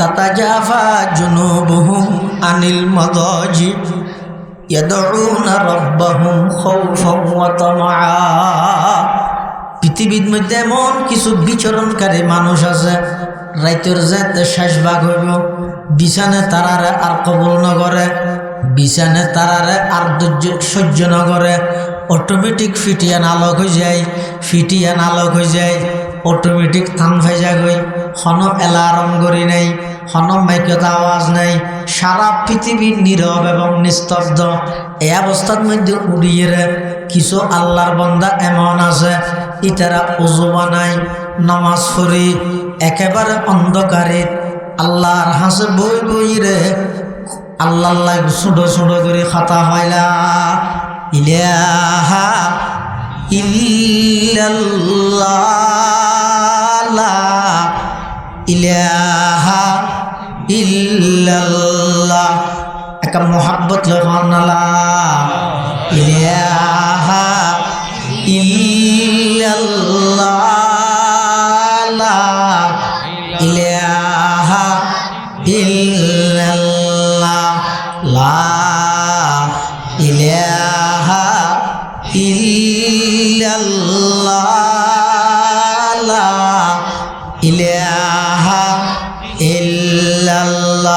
তাতাজাফা জুনুবুহুম আনিল মাদাজি ইয়াদউনা রাব্বাহুম খাউফান ওয়া তামআ। পৃথিবীর মধ্যে এমন কিছু বিচরণকারী মানুষ আছে, রাইতের যেতে শেষ ভাগ হইব বিছানে তারারে আর কবল নগরে, বিছানে তারারে আর সহ্য নগরে, অটোমেটিক ফিটিয়ান আলোক হয়ে যায়, ফিটিয়ান আলোক হয়ে যায়, অটোমেটিক থান ভেজা গই, হন এলার্ম করি নাই, হন মাইকত আওয়াজ নাই, সারা পৃথিবীর নীরব এবং নিস্তব্ধ। এই অবস্থার মধ্যে উড়িয়ে কিছু আল্লাহর বান্দা এমন আছে, ইতারা উজু বানাই, নামাজ পড়ি, একেবারে অন্ধকারে আল্লাহর হাসে বই বই রে আল্লাহ ছোটো ছোটো করে খাতা হইলা ইলাহা ইল্লাল্লাহ ইলাহা ইল্লাল্লাহ। একটা মোহাব্বত লহনালা ইলাহা ইল্লাল্লাহ ইলাহা ইল্লাল্লাহ লা ইলাহা ইল্লাল্লাহ লা ইলাহা ইল্লাল্লাহ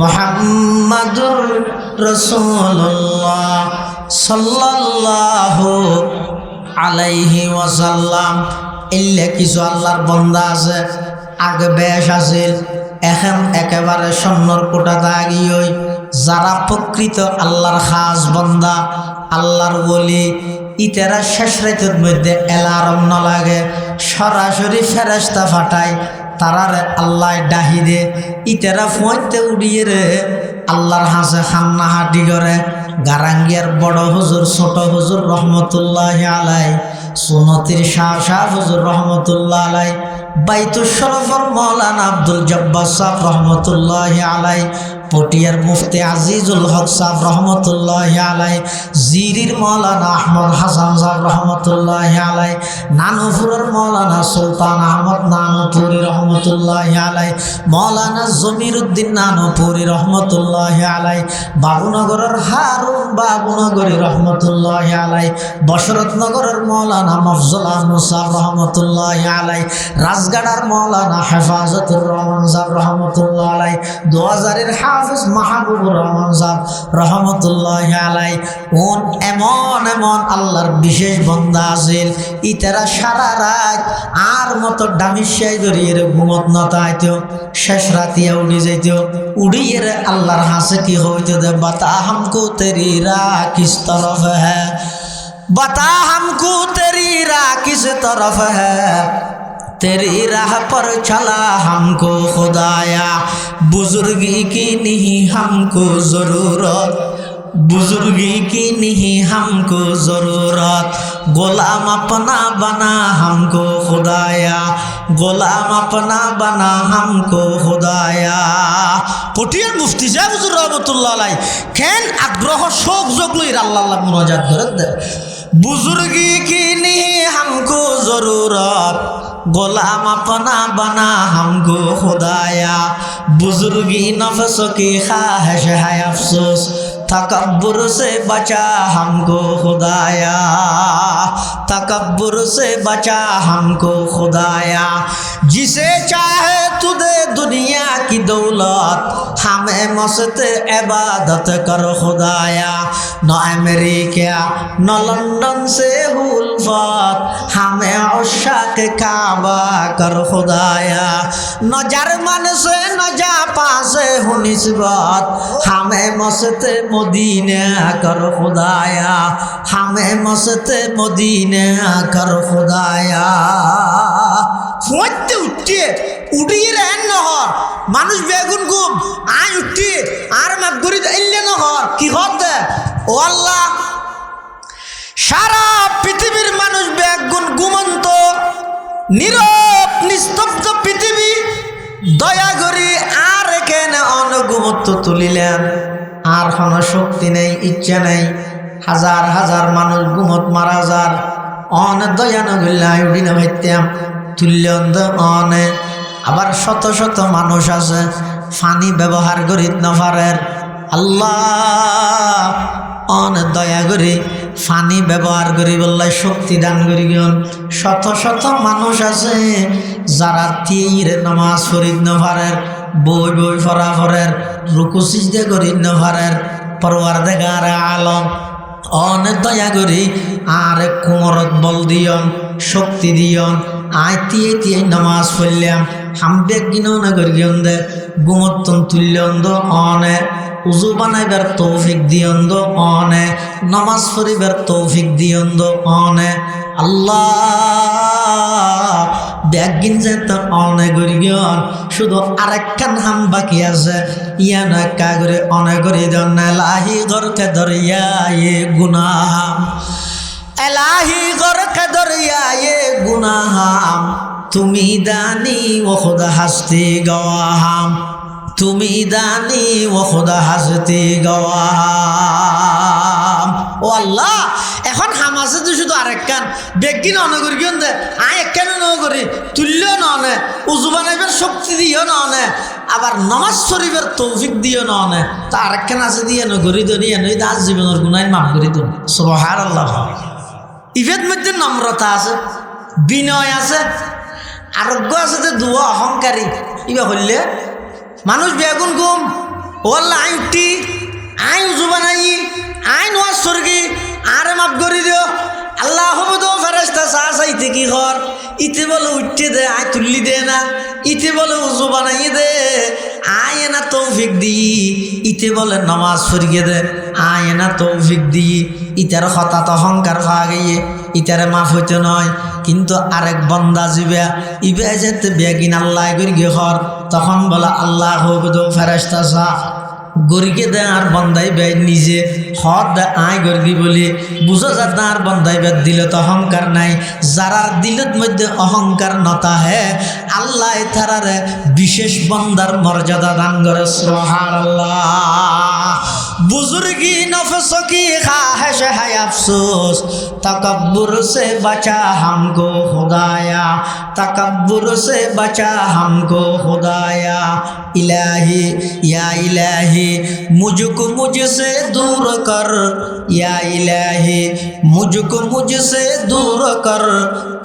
মুহাম্মাদুর রাসূলুল্লাহ সাল্লাল্লাহু আলাইহি ওয়াসাল্লাম। এলে কিছু আল্লাহর বান্দা আছে, আগে বেশ আছিল, এখন একেবারে স্বর্ণর কোটাতে আগিয়ে যারা প্রকৃত আল্লাহর খাস বান্দা, আল্লাহর বলি, ইতারা শেষ রাতের মধ্যে এলার্ম না লাগে, সরাসরি ফেরেশতা ফাটায়, তারারে আল্লাহ ডাহি দে, ইতারা ফুঁতে উড়িয়ে রে আল্লাহর হাসে খান্না হাঁটি করে। গারাঙ্গিয়ার বড় হুজুর ছোট হুজুর রহমতুল্লাহ আলাই, সুনতির শাহ শাহ হুজুর রহমতুল্লাহ আলাই, বাইতুল শরফর মৌলানা আব্দুল জব্বার সাহেব রহমতুল্লাহ আলাই, পটিয়ার মুফতি আজিজুল হক সাহেব রহমতুল্লাহ আলাই, জিরির মৌলানা আহমদ হাসান সাহেব রহমতুল্লাহ আলাই, নানুপুরের মৌলানা সুলতান আহমদ নানুপুরি রহমতুল্লাহ আলাই, মৌলানা জমিরুদ্দিন নানুপুরি রহমতুল্লাহ আলাই, বাবুনগরের হারুন বাবুনগরী রহমতুল্লাহ আলাই, বশরতনগরের মৌলানা মফজুল আহমদ সাহেব রহমতুল্লাহ আলাই, রাজগাড়ার মৌলানা হেফাজতুর রহমান সাহেব রহমতুল্লাহ আলাই, 2000-এর হাফিজ মাহবুবুর রহমান সাহেব রহমতুল্লাহ আলাই। এমন এমন আল্লাহর বিশেষ বান্দা আছিল, ইতারা সারা রাত আর মতো ডামিশাই ধরিয়ে ঘুমত নতাইত, শেষ রাতিয়া উড়ি যাইত, উড়িয়ে আল্লাহর হাসে কি হইত দে বাতা হামকো তেরি রাহ কিস তরফ হ্যাঁ, बता हमको तेरी राह किस तरफ है, तेरी राह पर चला हमको खुदाया, बुजुर्गी की नहीं हमको ज़रूरत, बुजुर्गी की नहीं हमको ज़रूरत, गुलाम अपना बना हमको खुदाया, गुलाम अपना बना हमको खुदाया। পটিয়ার মুফতি সাহেব হুজুর রহমতুল্লাহ আলাইহি কেন আগ্রহ শোক জগলই আল্লাহ মুনাজাত করে দে, बुजुर्गी की नहीं हमको ज़रूरत, गुलाम अपना बना हमको खुदाया, बुजुर्गी नफ्स की ख्वाहिश है अफसोस, तकब्बुर से बचा हमको खुदाया, तकब्बुर से बचा हमको खुदाया, जिसे चाहे तू दे दुनिया की दौलत, हमें मस्त इबादत कर खुदाया, न अमेरिका न लंदन से उल्फत, हमें उशाक काबा कर खुदाया, न जर्मन से न जापान से हो निस्बत, हमें मस्त मदीना कर खुदाया, हमें मस्त मदीना कर खुदाया। ফুঁতে উঠে উঠিয়ে রেন নহর মানুষ বেগুন গুম আয় উঠি আর মাগরি এলে নহর কি হতে ও আল্লাহ, সারা পৃথিবীর মানুষ বেগুন ঘুমন্ত নীরব নিস্তব্ধ পৃথিবী দয়া করি আর কেন অনগুমত্ব তুলিলেন, আর কোনো শক্তি নেই, ইচ্ছা নেই, হাজার হাজার মানুষ ঘুমত মারা যার অন দয়া নগিল্লা উড়ি না ভাইতাম তুল্যন্দ অনে আবার শত শত মানুষ আছে পানি ব্যবহার করি নফারের। আল্লাহ অনেক দয়া করে পানি ব্যবহার করি বললে শক্তি দান করি গিয়ন। শত শত মানুষ আছে যারা তীর নামাজ পড়ি নফারের, বই বই ফরাফরের, রুকু সিজদা করি নফারের। পরওয়ারদিগার আলম অনেক দয়া করি আর কোমরত বল দিয়ন, শক্তি দিয়ন। আয় তিয়ে তিয়ে নামাজ পড়লাম হামবে কিনো না করি দে গুমত্তন তুল্যন দো অনে উজু বানাইবার তৌফিক দিয়ন দো অনে নামাজ পড়িবার তৌফিক দিয়ন দো অনে। আল্লাহ ব্যাগিন যেতে অনেক করি গিয়ন, শুধু আরেকখান হাম বাকি আছে। ইয়ান কাগরে অনেক করি দেন এলাহি ঘরকে ধরিয়া এ গুনাহাম, এলাহি ঘরকে ধরিয়া এ গুনাহাম। তুমি দানি ও খুদা হাসতে গওয়াহাম, তুমি দানি ও খুদা হাসতে গওয়াহাম। ও আল্লাহ এখন হাম আছে তো শুধু আরেকখান বেগিন অনগর গিয়ে দে আয় একখান নগরি তুল্য ননে উজু বানাইবার শক্তি দিও ননে আবার নমাজ শরীফের তৌফিক দিও ননে তা আরেকখান আছে দিয়ে নগরি দনিয়া নই দাস জীবনের গুনাহ মাফ করি দিন। সুবহানাল্লাহ। ইভের মধ্যে নম্রতা আছে, বিনয় আছে, আরোগ্য আছে, যে দুয়া অহংকারী ইবা হইলে মানুষ বেগুন গুম ও আল্লাহ আই উঠি আই উজু বানাই আই নোয়াজ সরগি আরে মাফ করি দিও। আল্লাহ হবো তো ফেরেশতা চা চাইতে কি কর, ইতে বলে উঠতে দে আয় তুললি দে না, ইতে বলে উজু বানাই দে আয় না তৌফিক দি, ইতে বলে নামাজ পড়িয়ে দে আয় না তৌফিক দি। ইতার হঠাৎ অহংকার খাওয়া গিয়ে ইতারে মাফ হইতে নয়। কিন্তু আরেক বন্দা জিবা ইবে যেতে বেগিন আল্লাহ করি গিয়ে হর তখন বলে আল্লাহ হবো তো ফেরেশতা চা গরিকে দে আর বন্দাই বেদ নিজে হদ দে আয় গর্গি বলি বুঝো যার আর বন্দাই বেদ দিল তো অহংকার নাই। যারার দিলত মধ্যে অহংকার নতা হে আল্লাহ তারারে বিশেষ বন্দার মর্যাদা দান করে। সুবহানাল্লাহ। बुजुर्गी नफ्स की ख्वाहिश है अफसोस, तकब्बुर से बचा हमको खुदाया, तकब्बुर से बचा हमको खुदाया। इलाही या इलाही मुझको मुझसे दूर कर, या इलाही मुझको मुझसे दूर कर,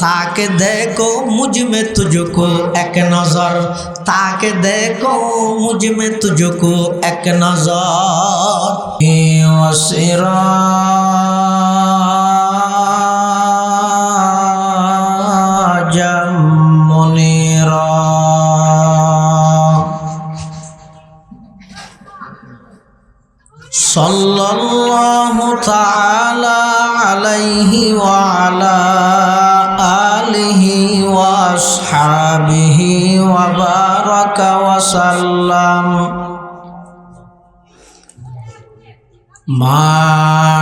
ताकि देखो मुझ में तुझको एक नजर, ताकि देखो मुझ में तुझको एक नजर। वसिराजा मुनीरा। सल्लल्लाहु ताला अलैहि व अला आलिहि व अस्हाबिहि व बारक व सल्लम। मा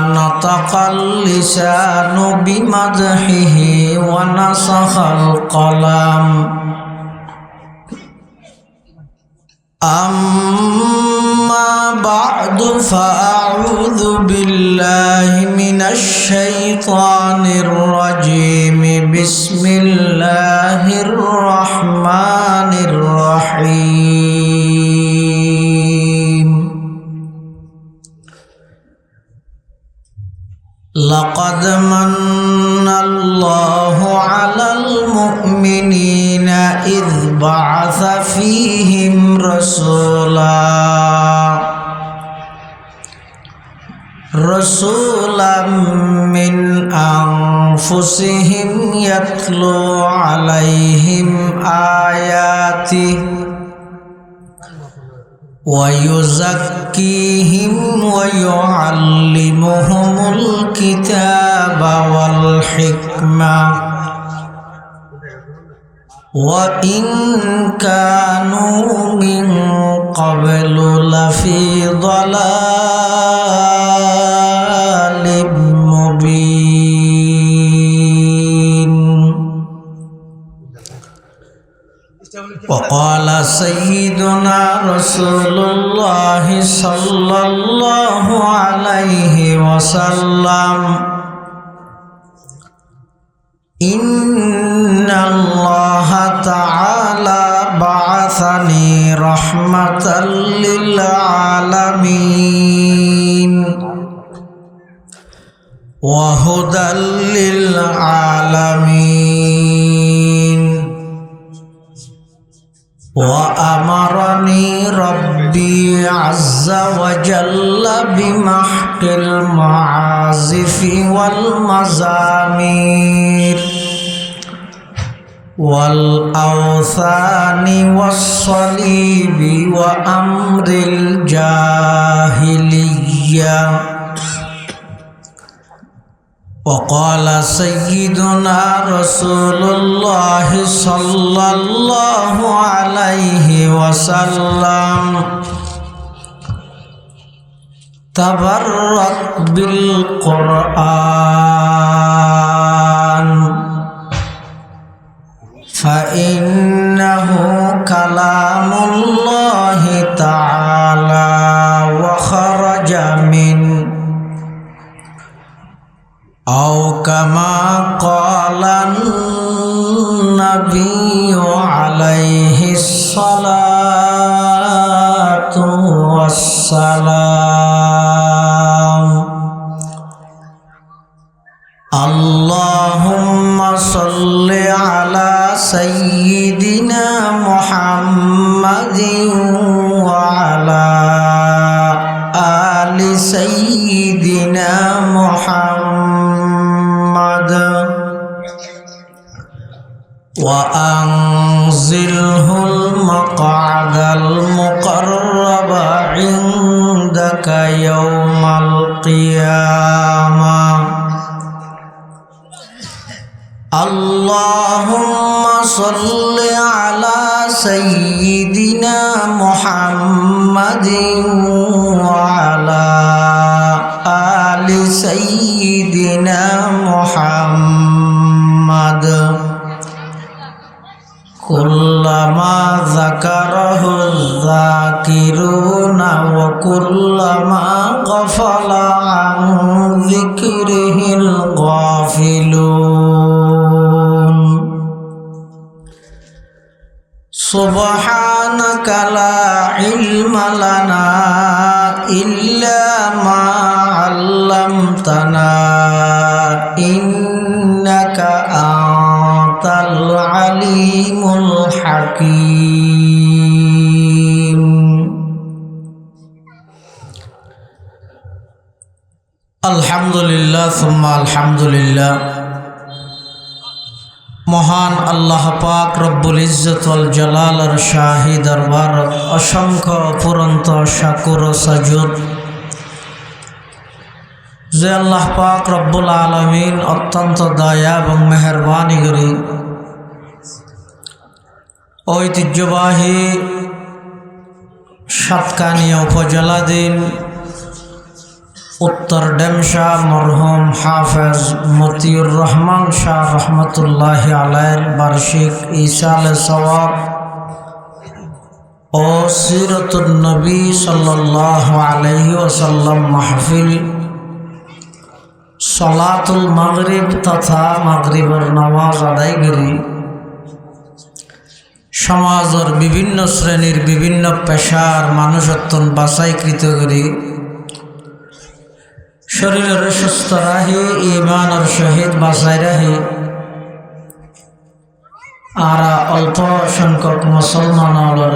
नतक़ल लिसानु बिमदहिहि व नसख़ल क़लम। अम्मा बअदु फ़अऊज़ु बिल्लाहि मिनश शैतानिर रजीम। बिस्मिल्लाहिर रहमानिर रहीम। लक़द मन्नल्लाहु अलल मुअमिनीना इज़ बअस फ़ीहिम रसूलन मिन अनफुसिहिम यत्लू अलैहिम आयातिहि वयुज़क्कीहिम वयुअल्लिमुहुमुल किताब वल हिक्मा व इन कानू मिन क़ब्लु लफ़ी ज़लालिम मुबीन। वक़ाल सय्यिदुना रसूलुल्लाह सल्लल्लाहु अलैहि वसल्लम इन्नल्लाह तआला بعثني رحمة للعالمين وهدى للعالمين وأمرني ربي عز وجل بمحق المعازف والمزامير والأوثان والصليب وأمر الجاهلية. وقال سيدنا رسول الله صلى الله عليه وسلم تبرك بالقرآن فإنه كلام الله تعالى وخرج من أو كما قال النبي عليه الصلاة والسلام. اللهم صل على سيدنا محمد وعلى آل سيدنا محمد وأنزله المقعد المقرب عندك يوم القيامة. اللهم صل على سيدنا محمد وعلى آل سيدنا محمد كلما ذكره الذاكرون وكلما غفل عن ذكره الغافلون. سبحانك لا علم لنا إلا ما علمتنا إنك أنت العليم الحكيم. الحمد لله ثم الحمد لله. মহান আল্লাহ পাক রব্বুল ইজ্জত ওয়াল জালালের শাহী দরবার অসংখ্য অফুরন্ত শাকুর ও সাজুদ যে আল্লাহ পাক রব্বুল আলামিন অত্যন্ত দয়া এবং মেহেরবানি করে ঐতিহ্যবাহী সাতকানিয়া উপজেলাধীন উত্তর ডেমশা মরহুম হাফেজ মতিউর রহমান শাহ রহমতুল্লাহি আলাইহির বার্ষিক ইসালে সওয়াব ও সিরাতুন নবী সাল্লাল্লাহু আলাইহি ওয়াসাল্লাম মাহফিল সলাতুল মাগরিব তথা মাগরিবের নামাজ আদায় করি সমাজের বিভিন্ন শ্রেণীর বিভিন্ন পেশার মানুষত্বন বাছাইকৃত করি শরীরের সুস্থ রাহি ইমানের সহিত বাঁচাই রাহি আর অল্প সংখ্যক মুসলমানের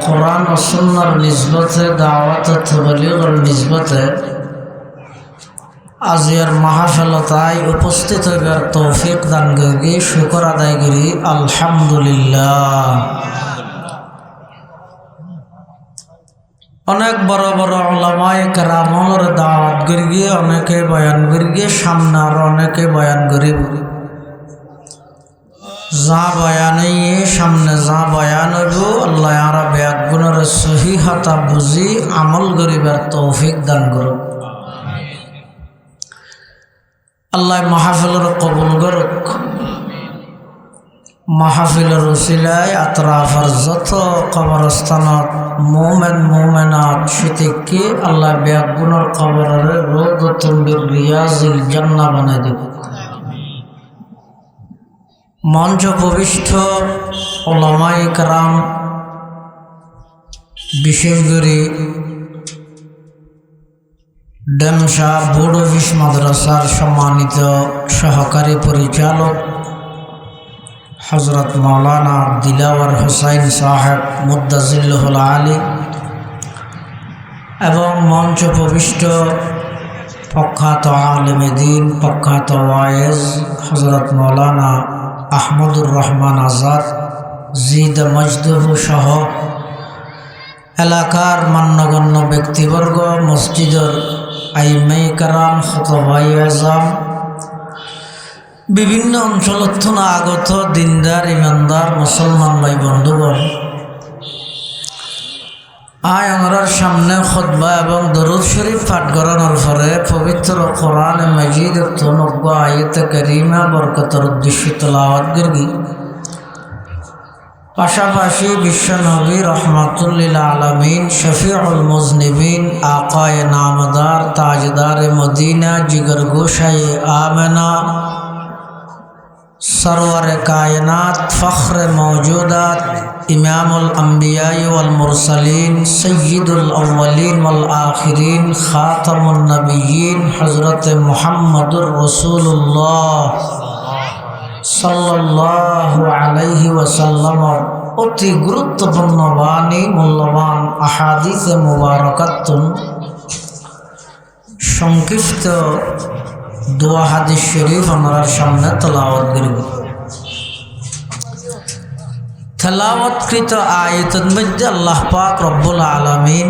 কোরআন ও সুন্নাহর নিসবতে দাওয়াত তবলীগের নিসবতে আজিয়ার মাহফিলতায় উপস্থিত হইবার তৌফিক দান করি শুকর আদায় করি আলহামদুলিল্লাহ। অনেক বড় বড় উলামায়ে কেরামের দাওয়াত করি গিয়ে অনেকে বয়ান করি গিয়ে সামনে আর অনেকে বয়ান করি যা বয়ান সামনে যা বয়ান হইব আল্লাহ আরা ব্যাগ গুণের সহি হাতা বুঝি আমল করিবার তৌফিক দান করুক। আল্লাহ মাহফিলের কবুল করুক। মাহফিলের উসিলায় আতরাফের যত কবরস্থানত মোমেন মোমেনাত সুতিককে আল্লাহ ব্যাগ গুণের কবরের রওদাতুল রিয়াজিল জান্নাহ বানাই দেব। মঞ্চ উপবিষ্ট উলামায়ে কেরাম বিশেষ করে ডেমশা বোর্ড অফিস মাদ্রাসার সম্মানিত সহকারী পরিচালক হযরত মাওলানা দিলাওয়ার হোসাইন সাহেব মুদ্দাজিল্লাহুল আলী এবং মঞ্চ প্রবিষ্ট প্রখ্যাত আলেমে দ্বীন প্রখ্যাত ওয়াইজ হযরত মাওলানা আহমদুর রহমান আজাদ জিদ মজদুহ সহ এলাকার মান্যগণ্য ব্যক্তিবর্গ, মসজিদের আইমাই কারাম, খতবাই আজম, বিভিন্ন অঞ্চলত আগত দিনদার ইমানদার মুসলমান ভাই বন্ধুগণ, আয় আমরার সামনে খুতবা এবং দরুদ শরীফ পাঠ করানোর পরে পবিত্র কোরআন মাজিদ নব্য আয়াত কারিমা বরকতের উদ্দেশ্যে তেলাওয়াত করি। পাশাপাশি বিশ্বনবী রহমাতুল্লিল আলামিন শফিউল মুজনিবিন আকায়ে নামদার তাজদার মদিনা জিগর গোশায়ে আমেনা सरवर कायनात फ़ख्र मौजूदात इमामुल अंबिया वल मुरसलीन सय्यिदुल अव्वलीन वल आखिरीन ख़ातमुन नबिय्यीन हज़रत मुहम्मदुर रसूलुल्लाह सल्लल्लाहु अलैहि वसल्लम অতি গুরুত্বপূর্ণ বাণী মূল্যবান আহাদিসে মুবারাকাতুন সংক্ষিপ্ত দোয়া হাদিস শরীফ আমরা সামনে তেলাওয়াত করব। তেলাওয়াতকৃত আয়াতের মধ্যে আল্লাহ পাক রব্বুল আলামিন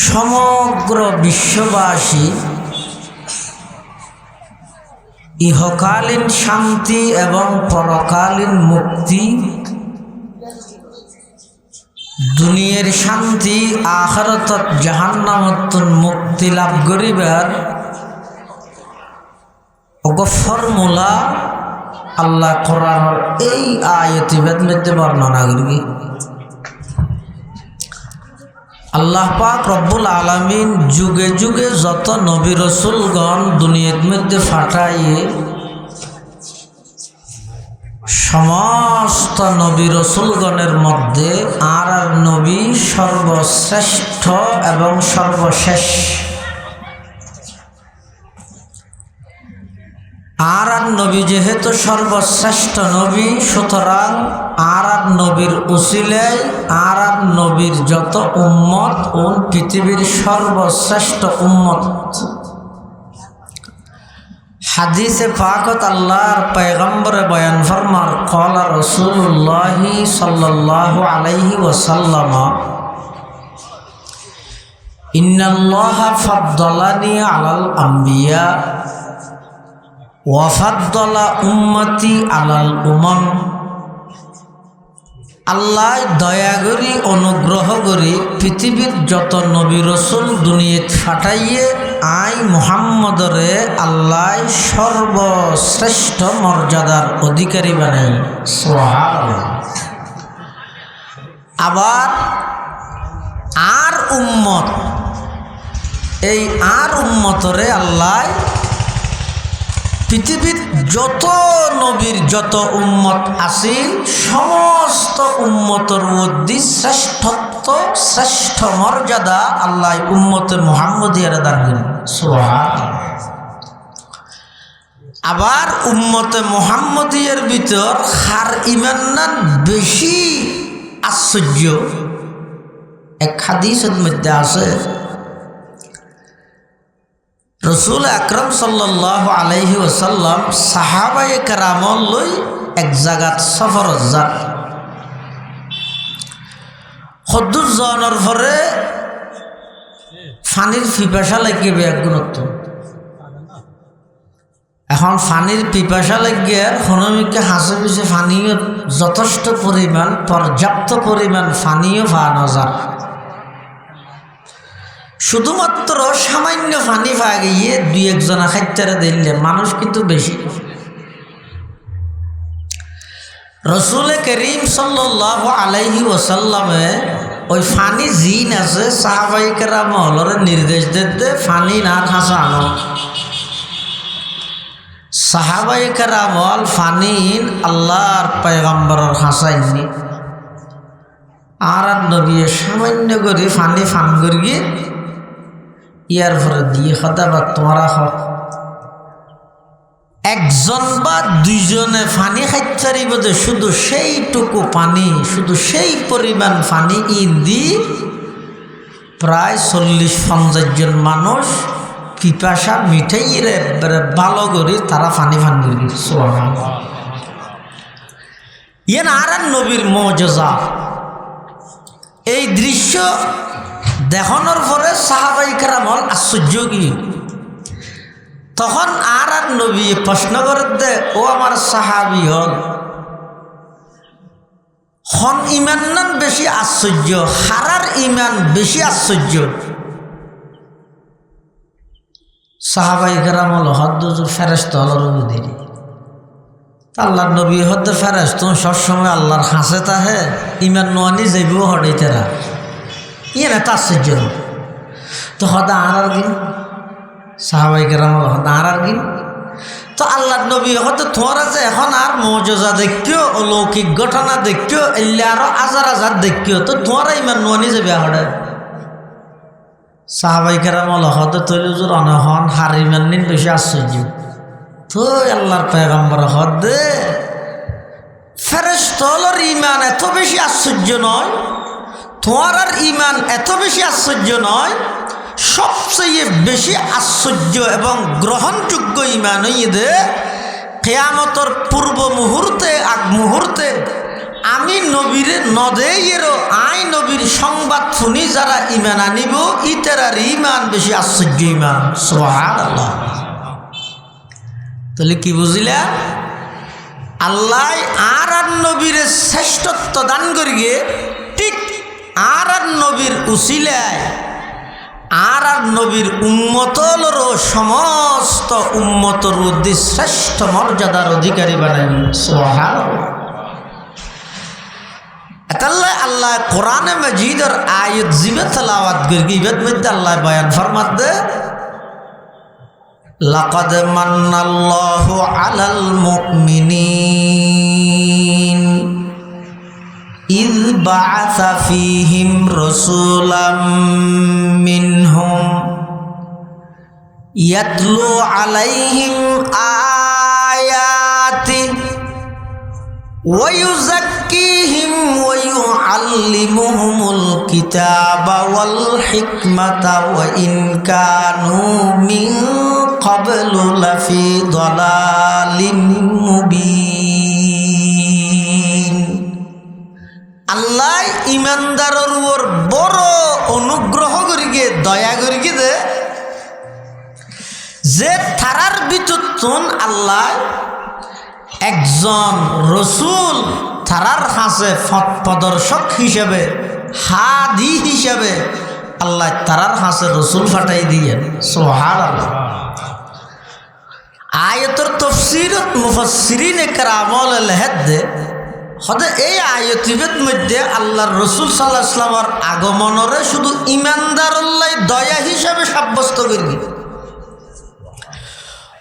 সমগ্র বিশ্ববাসী ইহকালীন শান্তি এবং পরকালীন মুক্তি, দুনিয়ার শান্তি আখিরাতত জাহান্নামত মুক্তি লাভ করিবার ফর্মুলা আল্লাহ কোরআনের এই আয়াতের মধ্যে বর্ণনা করি। আল্লাহ পাক রব্বুল আলামিন যুগে যুগে যত নবী রসুলগণ দুনিয়ার মধ্যে ফাটাইয়ে সমস্ত নবী রসুলগণের মধ্যে আর নবী সর্বশ্রেষ্ঠ এবং সর্বশেষ। আর নবী যেহেতু সর্বশ্রেষ্ঠ নবী, সুতরাং আর নবীর উসিলায় আর নবীর যত উম্মত ও পৃথিবীর সর্বশ্রেষ্ঠ উম্মত। হাদিসে পাকত আল্লাহর পয়গম্বরে বয়ান ফরমার ক্বালা রাসূলুল্লাহ সাল্লাল্লাহু আলাইহি ওয়াসাল্লাম ইন্নাল্লাহা ফাদ্দালানি আলাল আম্বিয়া ওয়া ফাদ্দালা উম্মতি আলাল উমাম। আল্লাহ দয়া করি অনুগ্রহ করি পৃথিবীর যত নবী রসুল দুনিয়াত ফাটাইয়ে আই মুহাম্মদরে আল্লাহ সর্বশ্রেষ্ঠ মর্যাদার অধিকারী বানাই। সুবহানাল্লাহ। আবার আর উম্মত, এই আর উম্মতরে আল্লাহ পৃথিবীর যত নবীর যত উম্মত আছে সমস্ত উম্মতের মধ্যে শ্রেষ্ঠত্ব শ্রেষ্ঠ মর্যাদা আল্লাহ উম্মতে মুহাম্মদিয়ার দান করেন। সুবহানাল্লাহ। আবার উম্মতে মুহাম্মদিয়ার ভিতর হার ইমান্নান বেশি আশ্চর্য এক হাদিসের মধ্যে আছে, রসুল আকরম সাল্লাল্লাহু আলাইহি ওয়াসাল্লাম সাহাবায়ে কেরামল লই এক জায়গাত সফরত যান। সদ্দুর জনের পরে ফানির পিপাসা লাগিবে এক গুণত্ব। এখন ফানির পিপাসা লাগিয়ে হনমিকে হাসে পিছে ফানিও যথেষ্ট পরিমাণ পর্যাপ্ত পরিমাণ ফানিও পাওয়া যায়। শুধুমাত্র সামান্য পানি পাওয়া গিয়ে দুই একজনা খাইতারে দিলে মানুষ কিন্তু বেশি। রসুল করিম সাল্লাল্লাহু আলাইহি ওয়াসাল্লামে ওই ফানি জিন আছে সাহাবায়ে কেরামর নির্দেশ দিতে ফানি না খাসানো। সাহাবায়ে কেরামল ফানি আল্লাহর পয়গম্বরের হাসাইনি। আর নবী সামান্য করে ফানি ফান করি ইয়ার পরে দিয়ে হতা বা তোমরা হক একজন বা দুইজনে পানি খাইতে বোধে শুধু সেইটুকু পানি শুধু সেই পরিমাণ পানি দি প্রায় 40-50 জন মানুষ পিপাসা মিঠাইরে ভালো করে তারা পানি ফান করি ইয়েন আর নবীর মজেজা। এই দৃশ্য দেখানোর পরে সাহাবাই কেরামল আশ্চর্য কি তখন আর নবী প্রশ্ন করে দে ও আমার সাহাবি হন ইমান নান বেশি আশ্চর্য হারার ইমান বেশি আশ্চর্য। সাহাবাই কেরামল হদ্দ ফেরেস্ত আল্লাহর দেরি আল্লাহর নবী হদ্দ ফেরেস্ত সবসময় আল্লাহর হাসে তাহে ইমান নোয়ানি যাইব হটাইতেরা ইয়ে না তা আশ্চর্য তো হদা আর দিন সাহাবাই কেরামল হদা আর দিন তো আল্লাহ নবী হয়তো তোমরা যে এখন আর মজা দেখিও অলৌকিক ঘটনা দেখিও এলে আরো হাজার হাজার দেখিও তো তোমরা ইমান নোয়ানি যাবে হড়ে সাহাবাই কেরামল হয়তো তৈরি জোর অনহন হার ইমান নিন বেশি আশ্চর্য তো আল্লাহর পয়গম্বর হদে ফেরেশতার ইমান এত বেশি আশ্চর্য নয় তোমার আর ইমান এত বেশি আশ্চর্য নয় সবচেয়ে বেশি আশ্চর্য এবং গ্রহণযোগ্য ইমান ঈদে কিয়ামতের পূর্ব মুহূর্তে আগ মুহূর্তে আমি নবীর নদেয়েরও আই নবীর সংবাদ শুনি যারা ইমান আনিব ইতারার ইমান বেশি আশ্চর্য ইমান সুবহানাল্লাহ। তাহলে কি বুঝিলা আল্লাহ আর নবীর শ্রেষ্ঠত্ব দান করিয়ে ঠিক আর নবীর উসিলায় আর নবীর উম্মতলেরও সমস্ত উম্মতর উদ্দেশ্যে শ্রেষ্ঠ মর্যাদার অধিকারী বানাইন সুবহানাল্লাহ। এতাল্লাহ আল্লাহ কোরআনে মাজিদের আয়াত জিবে তেলাওয়াত করি ইবাদ মধ্যে আল্লাহ বয়ান ফরমাত দে লাকাদ মান্নাল্লাহু আলাল মুমিনিন ইয বাআসা ফীহিম রাসূলাম মিনহুম ইয়াতলু আলাইহিম আয়াতি ওয়া ইউযাক্কিহিম ওয়া ইউআল্লিমুহুমুল কিতাবা ওয়াল হিকমাতা ওয়া ইন কানু মিন ক্বাবলু লাফি দালালিম মুবিন। আল্লাহ ইমানদারের উপর বড় অনুগ্রহ করিগে দয়া করিগে দে যে তারার ভিতর আল্লাহ একজন রসুল তারার কাছে পথ প্রদর্শক হিসেবে হাদি হিসেবে আল্লাহ তারার কাছে রসুল ফাটাই দিয়েন সুবহানাল্লাহ। আয়াতের তাফসীরত মুফাসসিরিনে কেরামল লেখেন দে হদে এই আয়াতের মধ্যে আল্লাহর রসুল সাল্লাল্লাহু আলাইহি ওয়াসাল্লামের আগমনরে শুধু ইমানদারুল্লাহ দয়া হিসাবে সাব্যস্ত করি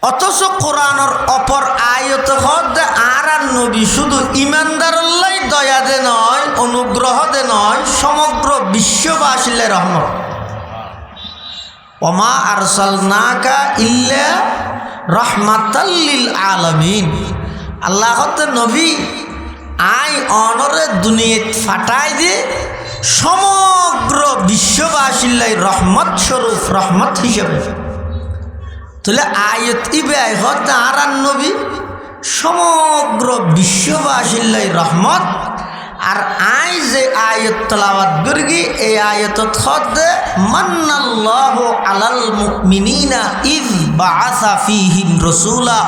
অথচ কোরআনের অপর আয়াত হদে আর নবী শুধু ইমানদারুল্লাহ দয়া দে নয় অনুগ্রহ দে নয় সমগ্র বিশ্ববাসীর রহমত ওমা আরসালনাকা ইল্লা রাহমাতাল লিল আলামিন। আল্লাহ হতে নবী আই অনরে দুনিয়াত ফাটাই দিয়ে সমগ্র বিশ্ববাসীর রহমত স্বরূপ রহমত হিসেবে তাহলে আয়াত ইবে হতে আর নবী সমগ্র বিশ্ববাসীর রহমত আর আই যে আয়াত তেলাওয়াত করি এই আয়াতত হতে মান্নাল্লাহু আলাল মুমিনিনা ইয বাআসা ফীহিম রাসূলা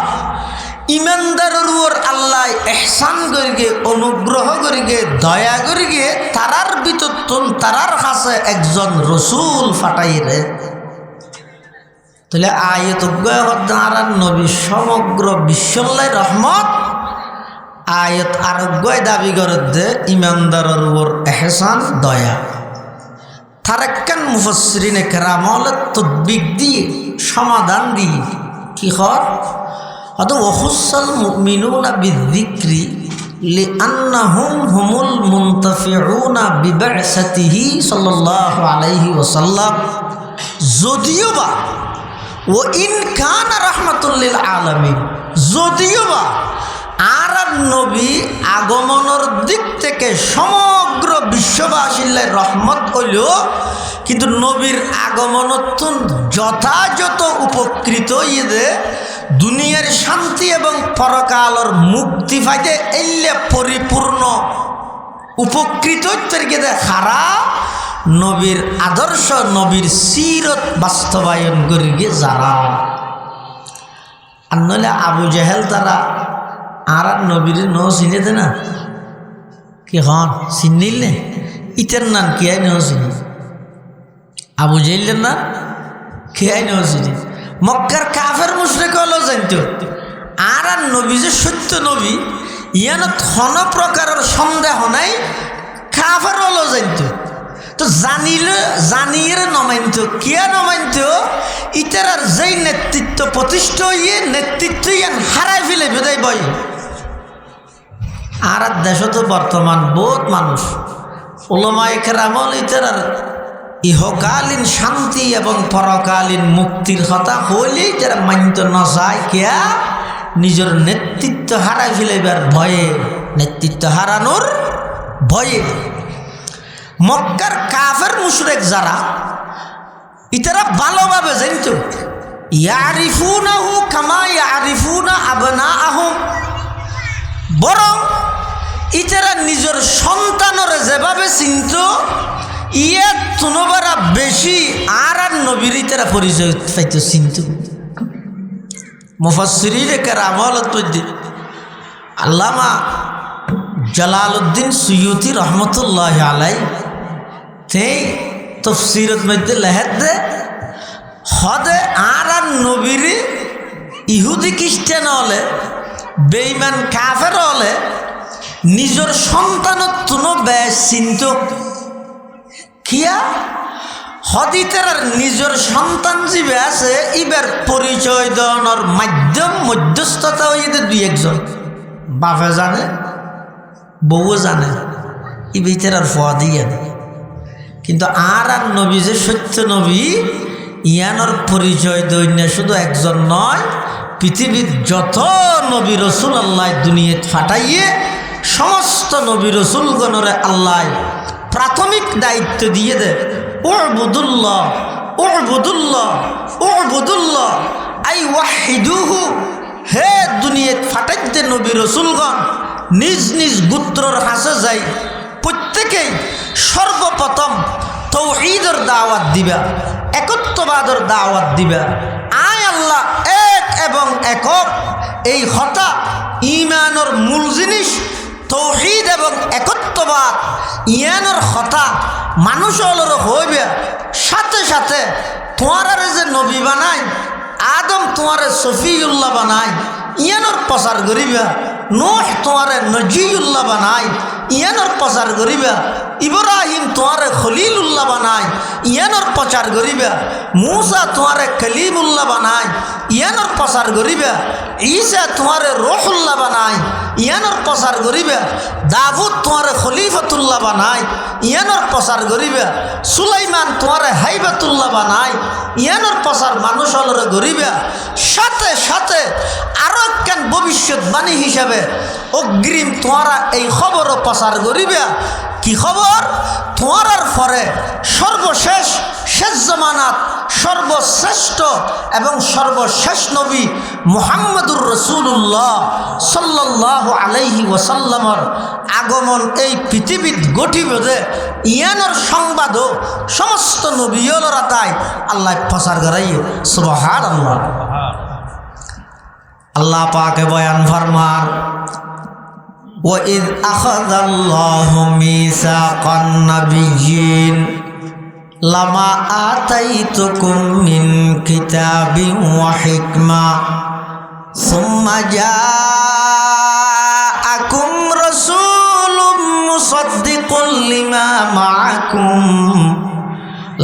ইমানদারের উপর আল্লাহ ইহসান করিগে অনুগ্রহ করিগে দয়া করিগে তারার ভিতর তারার কাছে একজন রসুল ফাটাইরে। তাহলে আয়াত আর নবী সমগ্র বিশ্বল্লাই রহমত আয়াত আরোগ্য দাবি করে দে ইমানদারের উপর ইহসান দয়া তারাক্কান মুফাসসিরিনে কেরামল তদবিক দিয়ে সমাধান দিয়ে কি হর অত ওহুসাল মুমিনুনা বিযিকরি লিআন্নাহুম হুমুল মুনতাফিউনা বিবা'সাতিহি সাল্লাল্লাহু আলাইহি ওয়াসাল্লাম। যদিওবা ও ইন কানা রাহমাতুল লিল আলামিন, যদিওবা আর নবী আগমনের দিক থেকে সমগ্র বিশ্ববাসীর রহমত হইল, কিন্তু নবীর আগমনত যথাযথ উপকৃত ইয়ে দুনিয়ার শান্তি এবং পরকালের মুক্তি পাইতে এলে পরিপূর্ণ উপকৃত খারা নবীর আদর্শ নবীর সিরত বাস্তবায়ন করি গে যারা। আর নইলে আবু জেহেল তারা আর নবীর ন চিনে দে না কি হন চিনিল নে ইটার নাম কি আই ন চিনি আবু জেহেলের না কি আই ন চিনি মক্কার কাফের মুশরিক হলো জানতো আর নবী যে সত্য নবী ইয়ানত কোনো প্রকারের সন্দেহ নাই, কাফের হলো জানতো। তো জানিয়ে নমাইনত কিয়া নমাইনত ইটার আর যেই নেতৃত্ব প্রতিষ্ঠা ইয়ে নেতৃত্ব ইয়ান হারাই ফেলে বেদাই বই। আর দেশত বর্তমান বহুত মানুষ ওলামায়ে কেরামল ইটার ইহকালীন শান্তি এবং পরকালীন মুক্তির কথা হইলেই যারা মানিত নয় কিয়া নিজের নেতৃত্ব হারাই ফেলেবার ভয়ে, নেতৃত্ব হারানোর ভয়ে। মক্কার কাফের মুশরিক যারা ইতারা ভালোভাবে জানত ইয়ারিফুনাহু কামা ইয়ারিফুনা আবনাআহুম, বরং ইতারা নিজের সন্তানের যেভাবে চিনত ইয়ে তুনবারা বেশি আর নবীর ইতারা পরিচয় পাইত চিনত। মুফাসসিরিনে কেরামত আল্লামা জালালউদ্দিন সুয়ুতি রহমতুল্লাহ আলাই তেই তফসিরত মধ্যে লেহের দে হদে আর নবীর ইহুদি খ্রিস্টান হলে বেঈমান কাফের হলে নিজের সন্তানত তুনো বেশ চিন্ত কিয়া হদিতের নিজের সন্তান জীবে আছে ইবার পরিচয় দেওয়ানোর মাধ্যম মধ্যস্থতা হইতে দুই একজন বাপে জানে বউ জানে ই ভিতর আর ফোয়া দিয়ে, কিন্তু আর নবী যে সত্য নবী ইয়ানোর পরিচয় দৈন্য শুধু একজন নয়, পৃথিবীর যত নবী রসুল আল্লাহ দুনিয়াত ফাটাইয়ে সমস্ত নবী রসুলগণরে আল্লাহ প্রাথমিক দায়িত্ব দিয়ে দে উবুদুল্লাহ উবুদুল্লাহ উবুদুল্লাহ আই ওয়াহিদুহু। হে দুনিয়াত ফাটাইতে নবী রসুলগণ নিজ নিজ গোত্রর কাছে যাই প্রত্যেকেই সর্বপ্রথম তৌহিদের দাওয়াত দিবা, একত্ববাদের দাওয়াত দিবা। আয় আল্লাহ এক এবং একক, এই হতা ঈমানের মূল জিনিস তৌহিদ এবং একত্ববাদ। ইয়ানোর হতা মানুষ হলোর হইবে, সাথে সাথে তোমার যে নবী বানাই আদম তোমারে সফিউল্লাহ বানাই ইয়ানোর প্রচার করিবা, নূহ তোমারে নজিউল্লাহ বানাই ইয়ানোর প্রচার করিবা, ইব্রাহিম তোমারে খলিলুল্লাহ বানাই ইয়ানোর প্রচার করিবা, মূসা তোমারে কলিমুল্লাহ বানাই ইয়ানোর প্রচার করিবা, ঈসা তোমারে রূহুল্লাহ বানাই ইয়ানোর প্রচার করিবা, দাউদ তোমারে খলিফাতুল্লাহ বানাই ইয়ানোর প্রচার করিবা, সুলাইমান তোমারে হাইবাতুল্লাহ বানাই ইয়ানোর প্রচার মানুষ হলরে করিবা। সাথে সাথে আরো একখান ভবিষ্যৎবাণী হিসাবে অগ্রিম তোমারা এই খবরও প্রচার করিবা। কি খবর? তোমার পরে সর্বশেষ শেষ জমানাত সর্বশ্রেষ্ঠ এবং সর্বশেষ নবী মুহাম্মদুর রাসূলুল্লাহ সাল্লাল্লাহু আলাইহি ওয়াসাল্লামর আগমন এই পৃথিবীত ঘটিবে, ইয়ানোর সংবাদও সমস্ত নবীরা তাই আল্লাহ প্রচার করাই। সুবহানাল্লাহ। আল্লাহ পাকে বয়ান ফরমান وَإِذْ أَخَذَ اللَّهُ مِيثَاقَ النَّبِيِّينَ لَمَا آتَيْتُكُم مِّن كِتَابٍ وَحِكْمَةٍ ثُمَّ جَاءَكُمْ رَسُولٌ مُصَدِّقٌ لِّمَا مَعَكُمْ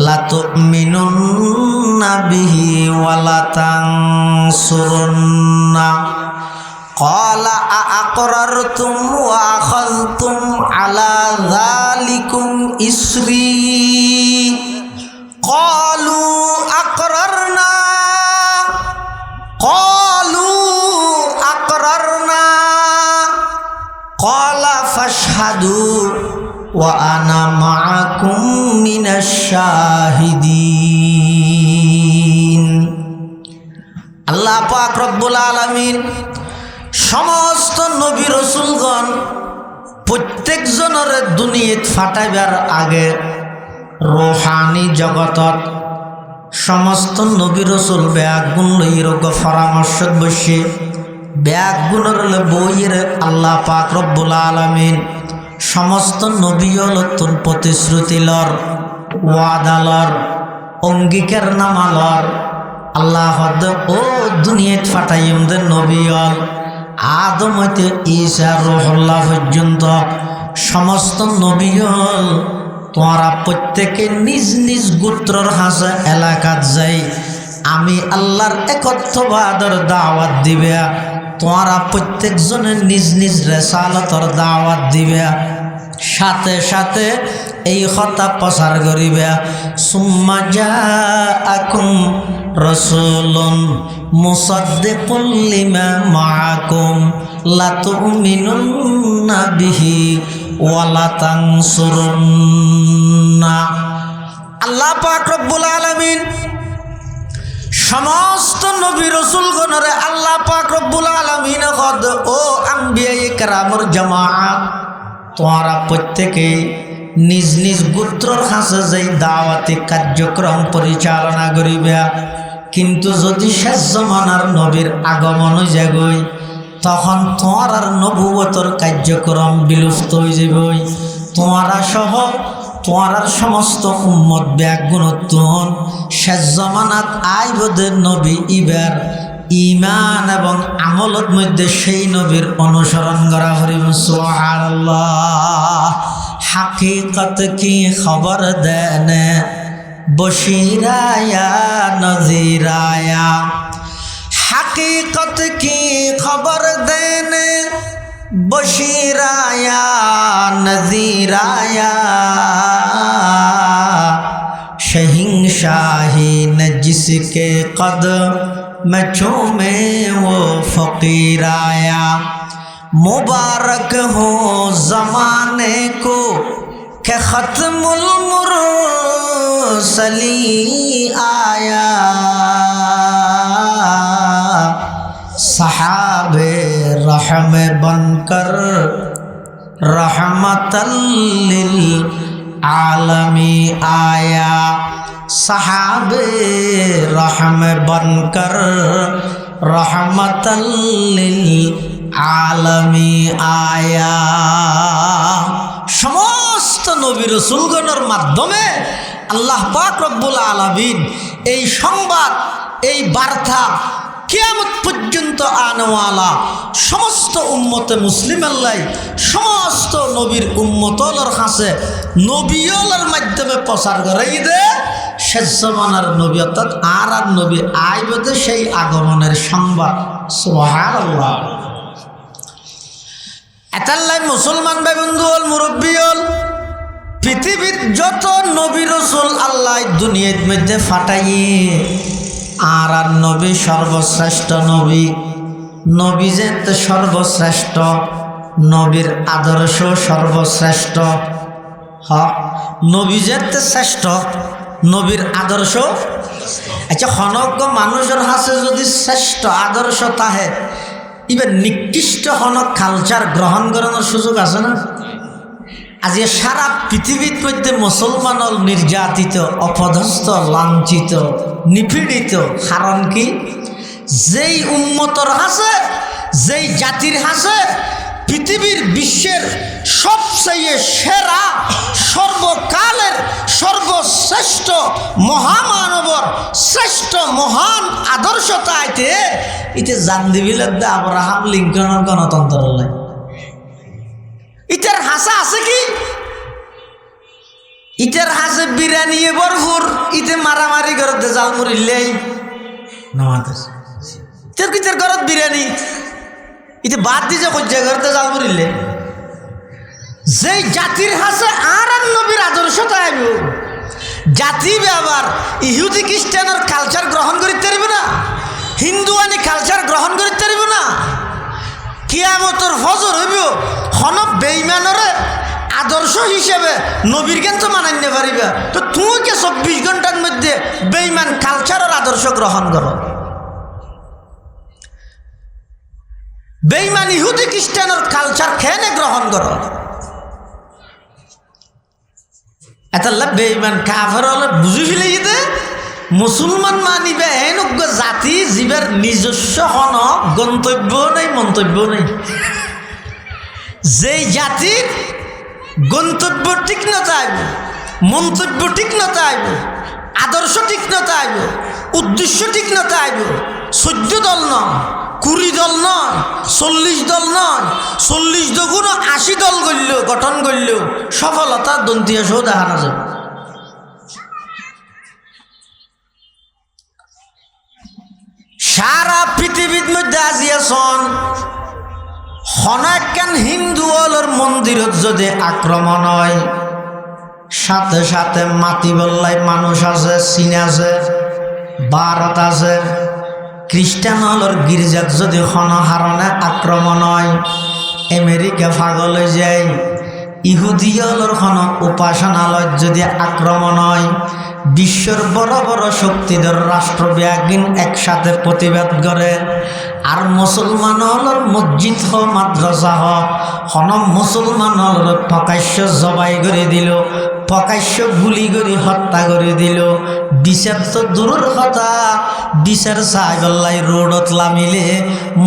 لَتُؤْمِنُنَّ بِهِ وَلَتَنصُرُنَّهُ ক্বালা আআকরারতুম ওয়া আখাযতুম আলা যালিকুম ইসরি ক্বালু আকরারনা ক্বালা ফাশহাদু ওয়া আনা মাআকুম মিনাশ শাহিদিন। আল্লাহ পাক রব্বুল আলামিন সমস্ত নবী রাসূলগণ প্রত্যেকজনের দুনিয়াত ফাটাইবার আগে রূহানি জগতত সমস্ত নবী রাসূল ব্যাগুণ লইরোগ পরামর্শত বসে ব্যাগুণের বইয়ের আল্লাহ পাক রব্বুল আলামিন সমস্ত নবীলতুন প্রতিশ্রুতিলর ওয়াদালর অঙ্গীকার নামালর আল্লাহ ও দুনিয়াত ফাটাইমদের নবীল আদম হইতে ঈসা রূহুল্লাহ পর্যন্ত সমস্ত নবীল তোমরা প্রত্যেকে নিজ নিজ গোত্রর হাসে এলাকাত যাই আমি আল্লাহর একত্ববাদের দাওয়াত দিবে। তোমরা প্রত্যেকজনে নিজ নিজ রেসালতর দাওয়াত দিবে, সাথে সাথে এই কথা প্রচার করিবে। সুম্মা জাআকুম রাসূলুন মুসাদ্দিকুল লিমা মাআকুম লা তুমিনুন্না বিহি ওয়া লা তানসুরুন্না। আল্লাহ পাক রব্বুল আলামিন সমস্ত নবী রাসূলগণরে আল্লাহ পাক রব্বুল আলামিন কদ ও আম্বিয়ায়ে কেরামর জামাআত তোমরা প্রত্যেকে নিজ নিজ গোত্রর কাছে যাই দাওয়াতি কার্যক্রম পরিচালনা করিবে। কিন্তু যদি শেষ জমানার নবীর আগমন হয়ে যাগই তখন তোমার নবুয়তর কার্যক্রম বিলুপ্ত হয়ে যাবই। তোমরা সহ তোমার সমস্ত উম্মত ব্যাগুণত্বন শেষ জমানাত আইবদের নবী ইবার ইমান এবং আমলত মধ্যে সেই নবীর অনুসরণ করা হরিব। সুবহানাল্লাহ। হাকিকত কি খবর দেনে বশিরায়া নজিরায়া, हकीकत की खबर देने बशीराया नजीराया, शहिंशाही न जिसके कदम चूमे वो फ़कीराया। मुबारक हो ज़माने को के ख़त्मुल मुरसली आया, सहाबे रहम बनकर रहमतल लिल आलमी आया, सहाबे रहम बनकर रहमतल लिल आलमी आया। समस्त नबी रसूलगণের মাধ্যমে আল্লাহ পাক রব্বুল আলামিন এই সংবাদ এই বার্তা কিয়ামত পর্যন্ত আনওয়ালা সমস্ত উম্মতে মুসলিম আল্লাহ সমস্ত নবীর উম্মতলর কাছে নবীওয়ালার মাধ্যমে প্রচার করাই দে। শেষ জমানার নবী অর্থাৎ আর নবী আইবতে সেই আগমনের সংবাদ। সুবহানাল্লাহ। এতাল্লাই মুসলমান ভাই বন্ধু হল মুরব্বী হল পৃথিবীর যত নবী রসুল আল্লাহ দুনিয়ার মধ্যে ফাটাইয়ে আর নবী সর্বশ্রেষ্ঠ নবী, নবী যে সর্বশ্রেষ্ঠ, নবীর আদর্শ সর্বশ্রেষ্ঠ। নবী যে শ্রেষ্ঠ, নবীর আদর্শ। আচ্ছা হনজ্ঞ মানুষের হাতে যদি শ্রেষ্ঠ আদর্শ তাহে এবার নিকৃষ্ট হনক কালচার গ্রহণ করানোর সুযোগ আছে না? আজ সারা পৃথিবীর মধ্যে মুসলমান নির্যাতিত, অপদস্থ, লাঞ্ছিত, নিপীড়িত। কারণ কি? যেই উম্মতর হাসে, যেই জাতির হাসে পৃথিবীর বিশ্বের সবচেয়ে সেরা সর্বকালের সর্বশ্রেষ্ঠ মহামানবর শ্রেষ্ঠ মহান আদর্শতা আইতে ইতে জান দিবি লাগবে আব্রাহাম লিঙ্কনের গণতন্ত্র লাই। ইটার হাসা আছে কি? ইটার হাসে বিরিয়ানি ভরপুর, ইতে মারামারি করতে জাল মরিলেই নামাজ ইটার ঘরত বিরিয়ানি ইতে বাদ দিয়ে কজ্জা করতে জাল করিলে যেই জাতির হাসে আর নবীর আদর্শতা আইব জাতি আবার ইহুদি খ্রিস্টানের কালচার গ্রহণ করিতে পারিব না, হিন্দুয়ানি কালচার গ্রহণ করিতে পারিব না। কিয়ামতের ফজর হইব হন বেঈমানরে আদর্শ হিসেবে নবীর জ্ঞান তো মানাইতে পারিবা, তো তুই কে 24 ঘন্টার মধ্যে বেঈমান কালচারের আদর্শ গ্রহণ করো? বেঈমান ইহুদি খ্রিস্টানের কালচার খেয়ে গ্রহণ করো? এতাল্লা বেঈমান কাফের হলে বুঝি ফেলে যেতে মুসলমান মানিবে এনজ্ঞ জাতি জীবের নিজস্ব হন গন্তব্য নেই মন্তব্য নেই। যেই জাতির গন্তব্য ঠিক না চাইব, মন্তব্য ঠিক না চাইব, আদর্শ ঠিক না চাইব, উদ্দেশ্য ঠিক না চাইব, 14 দল নয়, 20 দল নয়, 40 দল নয়, 40 দুগুণ 80 দল গঠন করলেও সফলতা দন্তিয়া সহ দেখানো যাবে। সারা পৃথিবীর মধ্যে আজিয়াছন হনাকান হিন্দু অলর মন্দিরত যদি আক্রমণ হয় সাথে সাথে মাতি বল্লাই মানুষ আছে, চীন আছে, ভারত আছে। খ্রিস্টান হলর গির্জাত যদি হনহারণে আক্রমণ হয় আমেরিকা পাগল হয়ে যায়। ইহুদি হলর হন উপাসনালয় যদি আক্রমণ হয় বিশ্বর বড় বড় শক্তিধর রাষ্ট্রব্যাগিন একসাথে প্রতিবাদ করে। আর মুসলমান হলর মসজিদ হ মাদ্রাসা হন মুসলমান হলর প্রকাশ্য জবাই করে দিল, প্রকাশ্য গুলি করে হত্যা করে দিল। বিচার তো দূরের কথা, বিচার সাহেবল্লাই রোডত লামিলে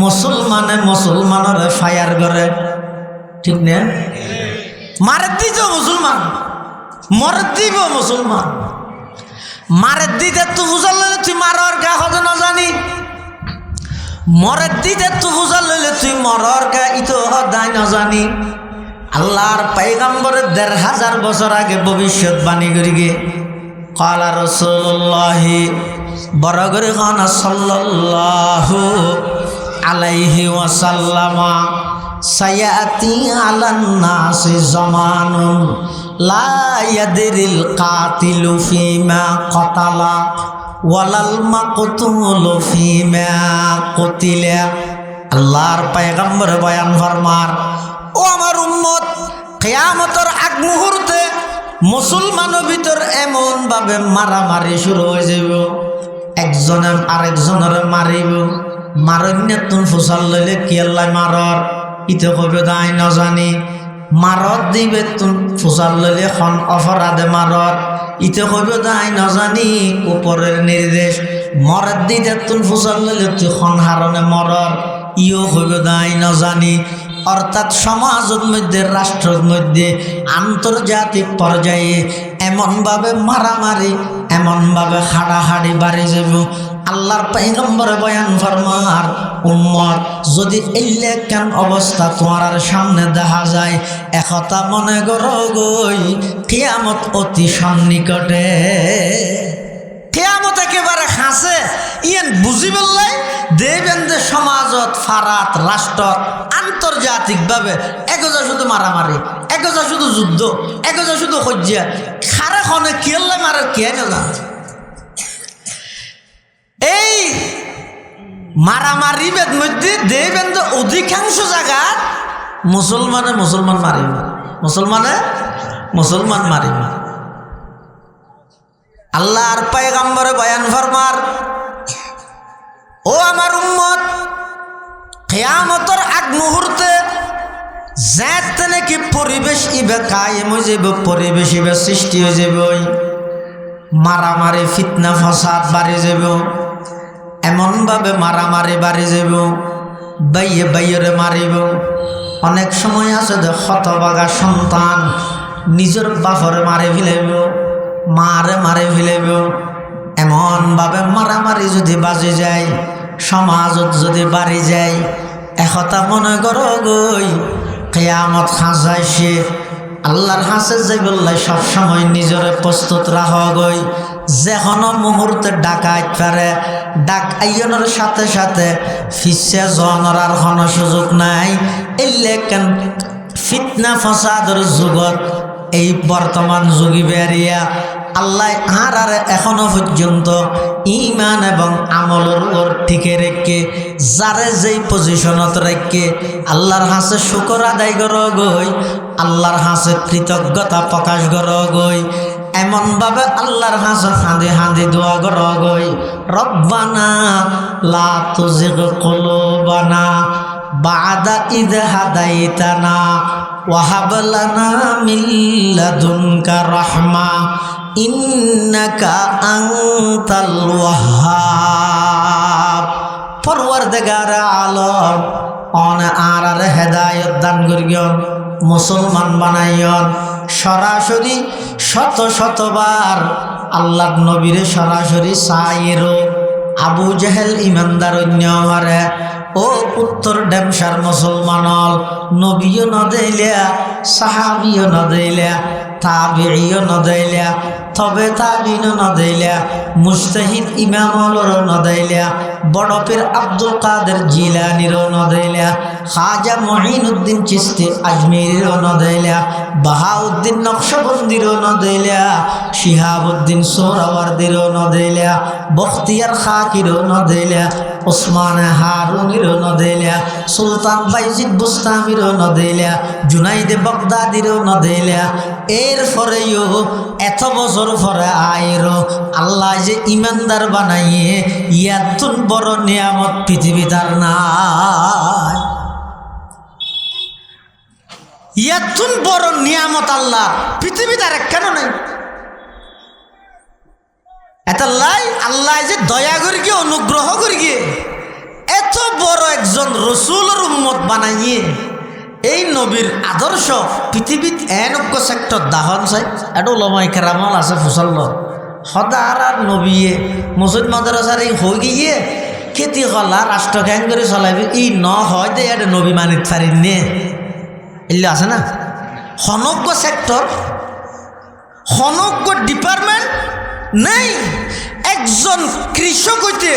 মুসলমানের ফায়ার করে, ঠিক না? মারে দিত মুসলমান, মরে দিব মুসলমান। মারে দিতে তো বুঝাল লইলে তুই মারর গা হতে না জানি, মরে দিতে তো বুঝাল লইলে তুই মরর গা ইতো হদাই না জানি। আল্লাহর পয়গম্বরের 1500 বছর আগে ভবিষ্যৎবাণী করি গে কালা রাসূলুল্লাহ বড় করে খানা সাল্লাল্লাহু আলাইহি ওয়াসাল্লাম সায়াতি আলান নাসি জামানুন লা ইয়াদরিল কাতিলু ফিমা কাতালা ওয়ালাল মাকতুলু ফিমা কুতিলা। আল্লাহর পয়গম্বর বয়ান ফরমার, ও আমার উম্মত, কিয়ামতের আগ মুহূর্তে মুসলমানের ভিতর এমন ভাবে মারামারি শুরু হয়ে যাব, একজনে আরেকজনের মারিব। মারণ্যে তুন ফুসাল লইলে কি আল্লাহ মারর ইতে কবে দায় না জানি, মারত দিবে তুন ফুসাল লইলে খন অপরাধে মারর ইতে কবে দায় না জানি। উপরের নির্দেশ মরদ দিতে তুন ফুসাল লইলে তুই খন হারণে মরর ইও কবে দায় না জানি। অর্থাৎ সমাজের মধ্যে, রাষ্ট্রের মধ্যে, আন্তর্জাতিক পর্যায়ে এমনভাবে মারামারি, এমনভাবে হাড়াহাড়ি বাড়ি যাব। আল্লাহর পয়গম্বরে বয়ান ফরমার, উম্মত যদি এইলে কেন অবস্থা তোমার সামনে দেখা যায়, একথা মনে করো গই কিয়ামত অতি সন্নিকটে। কিয়ামত একেবারে খাসে ইয়েন বুঝি বললে দেবেন যে সমাজত, ফারাত, রাষ্ট্রত, আন্তর্জাতিকভাবে একজা শুধু মারামারি, একজা শুধু যুদ্ধ, একজা শুধু হজ্জা, খারে খনে কেলে মারে কে না। এই মারামারি বেদ মধ্যে দেবেন যে অধিকাংশ জায়গা মুসলমান মারিব, মুসলমান মারিব। আল্লাহর পয়গম্বরে বয়ান ফরমার, ও আমার উম্মত, কিয়ামতের আগ মুহূর্তে যেতে নাকি পরিবেশ ইবে কায়েম হয়ে যাব, পরিবেশ ইবে সৃষ্টি হয়ে যাব, মারামারি ফিতনা ফসাদ বাড়ি যাব, এমনভাবে মারামারি বাড়ি যাব, বাইয়ে বাইরে মারিব। অনেক সময় আছে যে হতবাগা সন্তান নিজের বাপরে মারি ফেলাইব, মারে মারি ফেলাইব। এমনভাবে মারামারি যদি বাজে যায়, সমাজত যদি বাড়ি যায়, একথা মনে করো গই কিয়ামত খাঁচাইছে। আল্লাহর হাসে যাই বললাই সবসময় নিজরে প্রস্তুত রাখ গই। যে কোনো মুহূর্তে ডাকাইত পারে। ডাক আইনের সাথে সাথে ফিসে জনের আর কোনো সুযোগ নাই। এই লেখেন ফিতনা ফসাদের যুগত এই বর্তমান যুগি বেরিয়া আল্লাহ আর এখনো পর্যন্ত ইমান এবং আমলের উপর টিকে রেখে যারে যেই পজিশনত রেখে আল্লাহর হাসে শুকর আদায় কর গই, আল্লাহর হাসে কৃতজ্ঞতা প্রকাশ কর গই, এমনভাবে আল্লাহর হাসে হাঁদে হাঁদে দোয়া কর গই, রব্বানা লা তুজিগ কুলুবানা বাদা ইদ হাদাইতানা ওয়াহাব লানা মিন লাদুনকা রাহমা ইন্নাকা আনতাল ওয়াহ্হাব। পরওয়ারদিগার আলম অন আর হেদায়েত দান করিয়ন, মুসলমান বানাইয়ন। সরাসরি শত শতবার আল্লাহর নবীরে সরাসরি সাইরো আবু জেহেল ইমানদার অন্যরে ও উত্তর ডেমসার মুসলমানল নবীও নদেইলা, সাহাবিও নদেইলা, তাবিঈও নদেইলা, তবে তাবিনও নদেইলা, মুজতাহিদ ইমামলরও নদেইলা, বড় পীর আব্দুল কাদের জিলানিরও নদেইলা, খাজা মুঈনুদ্দিন চিশতি আজমিরিরও নদেইলা, বাহাউদ্দিন নকশবন্দিরও নদেইলা, শিহাবুদ্দিন সোহরাওয়ার্দিরও নদেইলা, বখতিয়ার খাকিরও নদেইলা, ওসমান হারুনিরও নদেইলা, সুলতান বাইজিদ বুস্তামিরও নদেইলা, জুনাইদে বাগদাদিরও নদেইলা। এরপরেও এত বছর পরে আইরো আল্লাহ যে ইমানদার বানাইয়ে ইয়াতুন বড় নিয়ামত পৃথিবীতার নাই। ইয়াতুন বড় নিয়ামত আল্লাহ পৃথিবীতার কেন নাই? এতাল্লাই আল্লাহ যে দয়া করি গিয়ে অনুগ্রহ করি গিয়ে এত বড় একজন রসুলের উম্মত বানাইয়ে এই নবীর আদর্শ পৃথিবীত এনেক সেক্টর দাহন চাই এটা ওলামায়ে কেরামল আছে ফুসল্ল সদার আর নবীয়ে মসজিদ মাদ্রাসার এই হয়ে গিয়ে খেতি কলা রাষ্ট্র খ্যাং করে চলাইবি ই ন হয় দে এটা নবী মানিত পারিন নে এগুলো আছে না। সমগ্র সেক্টর সমগ্র ডিপার্টমেন্ট নেই। একজন কৃষক হইতে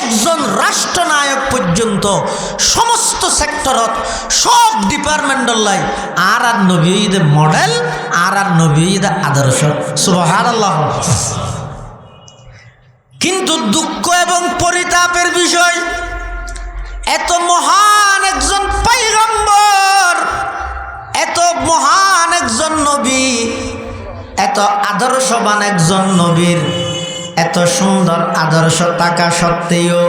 একজন রাষ্ট্রনায়ক পর্যন্ত সমস্ত সেক্টরত সব ডিপার্টমেন্টর লাই আর আর নবীদের মডেল আর আর নবীদের আদর্শ। সুবহানাল্লাহ। কিন্তু দুঃখ এবং পরিতাপের বিষয় এত মহান একজন পয়গম্বর, এত মহান একজন নবী, এত আদর্শবান একজন নবীর এত সুন্দর আদর্শ থাকা সত্ত্বেও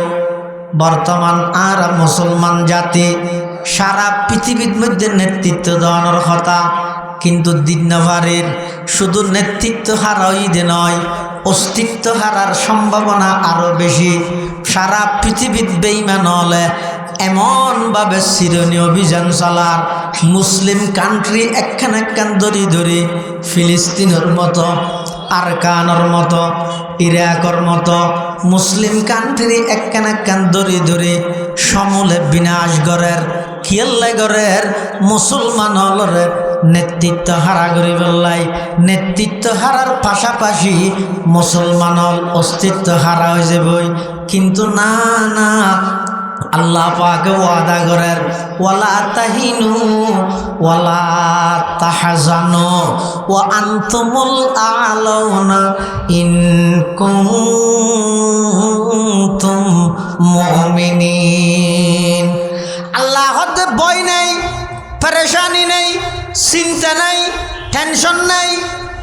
বর্তমান আর মুসলমান জাতি সারা পৃথিবীর মধ্যে নেতৃত্ব দেওয়ানোর কথা, কিন্তু দিনভারের শুধু নেতৃত্ব হারাই দে নয়, অস্তিত্ব হারার সম্ভাবনা আরও বেশি। সারা পৃথিবীর বেঈমান হলে এমনভাবে চিরনি অভিযান চালার মুসলিম কান্ট্রি একখান একখান ধরি ধরি ফিলিস্তিনের মতো, আরকানের মতো, ইরাকর মতো মুসলিম কান্ট্রি একখান একখান ধরি ধরি সমূলে বিনাশ গড়ের কিয়াল্লাই গড়ের মুসলমান হলরে নেতৃত্ব হারা করি বললাই। নেতৃত্ব হারার পাশাপাশি মুসলমান হল অস্তিত্ব হারা হয়ে যাবই। কিন্তু না না, আল্লাহ পাক ওয়াদা করেন ওয়ালা তাহিনু ওয়ালা তাহজানু ওয়া আনতুমুল আ'লাউনা ইন কুনতুম মুমিনিন। আল্লাহ হতে ভয় নেই, পরেশানি নেই, চিন্তা নাই, টেনশন নাই।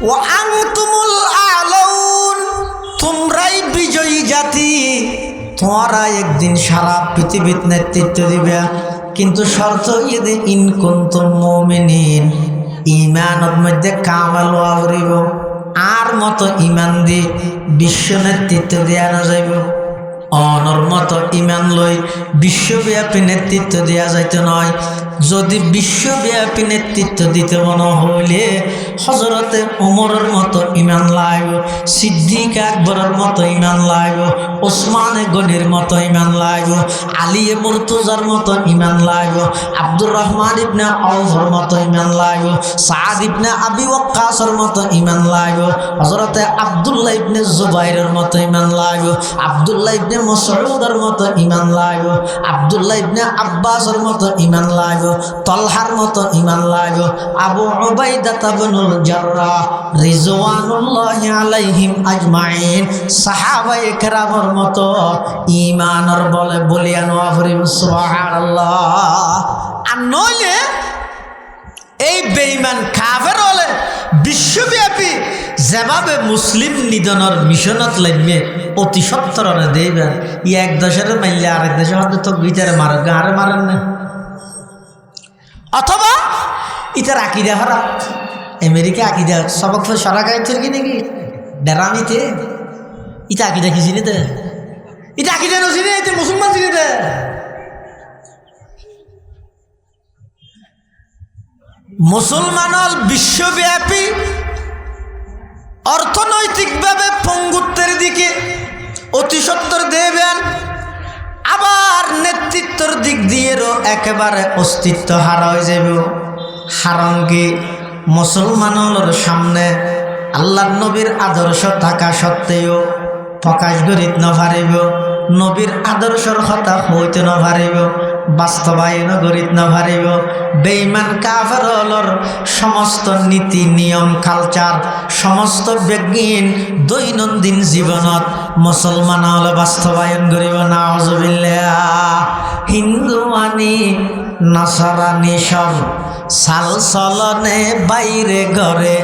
ওয়া আনতুমুল আ'লাউন, তোমরাই বিজয়ী জাতি, তোমরা একদিন সারা পৃথিবীর নেতৃত্ব দিবে। কিন্তু শর্ত ইয়ে ইন কুনতুম মুমিনিন, ইমানের মধ্যে কামাল আউরিব। আর মতো ইমান দিয়ে বিশ্ব নেতৃত্ব দেওয়া না যাইব, অনর মতো ইমান লই বিশ্বব্যাপী নেতৃত্ব দেওয়া যাইতে নয়। যদি বিশ্বব্যাপী নেতৃত্ব দিতে মনে হইলে হযরতে ওমরের মতো ঈমান লাগবে, সিদ্দিক আকবরের মতো ঈমান লাগবে, ওসমানে গনির মতো ঈমান লাগবে, আলী মুর্তজার মতো ঈমান লাগবে, আব্দুর রহমান ইবনে আউফের মতো ঈমান লাগবে, সাদ ইবনে আবি ওয়াক্কাসের মতো ঈমান লাগবে, হযরতে আব্দুল্লাহ ইবনে জুবাইরের মতো ঈমান লাগবে, আব্দুল্লাহ ইবনে মাসউদের মতো ঈমান লাগবে, আব্দুল্লাহ ইবনে আব্বাসের মতো ঈমান লাগবে, তলহার মতো ঈমান লাগবে, আবু উবাইদা ইবনুল জাররাহ রিজওয়ানুল্লাহি আলাইহিম আজমাইন সাহাবায়ে কেরামের মতো ঈমানের বলে বলিয়ান আফরিম সুবহানাল্লাহ। আর নইলে এই বেঈমান কাফের হলে বিশ্বব্যাপী যেভাবে মুসলিম নিধনের মিশনত লাগবে অতি সত্তরে দেবেন, এক দেশের মাইলে আরেক দেশের মধ্যে তো ভিতরে মারে আরে মারেন না, অথবা ইটার আকিদা খারাপ। আমেরিকা আকিদা সবক সরা গাইছে কি নাকি ডেরামিতে ইটা আকিদা কি চিনি দে, ইটা আকিদা নচিনি, এটা মুসলমান চিনি দে। মুসলমানল বিশ্বব্যাপী অর্থনৈতিকভাবে পঙ্গুত্বের দিকে অতি সত্তর দেবেন, আবার নেতৃত্বের দিক দিয়েও একেবারে অস্তিত্ব হারা হয়ে যাবে। হারণ কি মুসলমানের সামনে আল্লাহর নবীর আদর্শ থাকা সত্ত্বেও প্রকাশ করিতে না পারিব, নবীর আদর্শর কথা হইতে না পারিব, বাস্তবায়ন করিতে না পারিব। বেঈমান কাফেরর সমস্ত নীতি নিয়ম কালচার সমস্ত বিজ্ঞান দৈনন্দিন জীবনত মুসলমান হলে বাস্তবায়ন করিব। নাউজুবিল্লাহ। হিন্দু আনি নাসারানি সব সাল চলনে বাইরে ঘরে,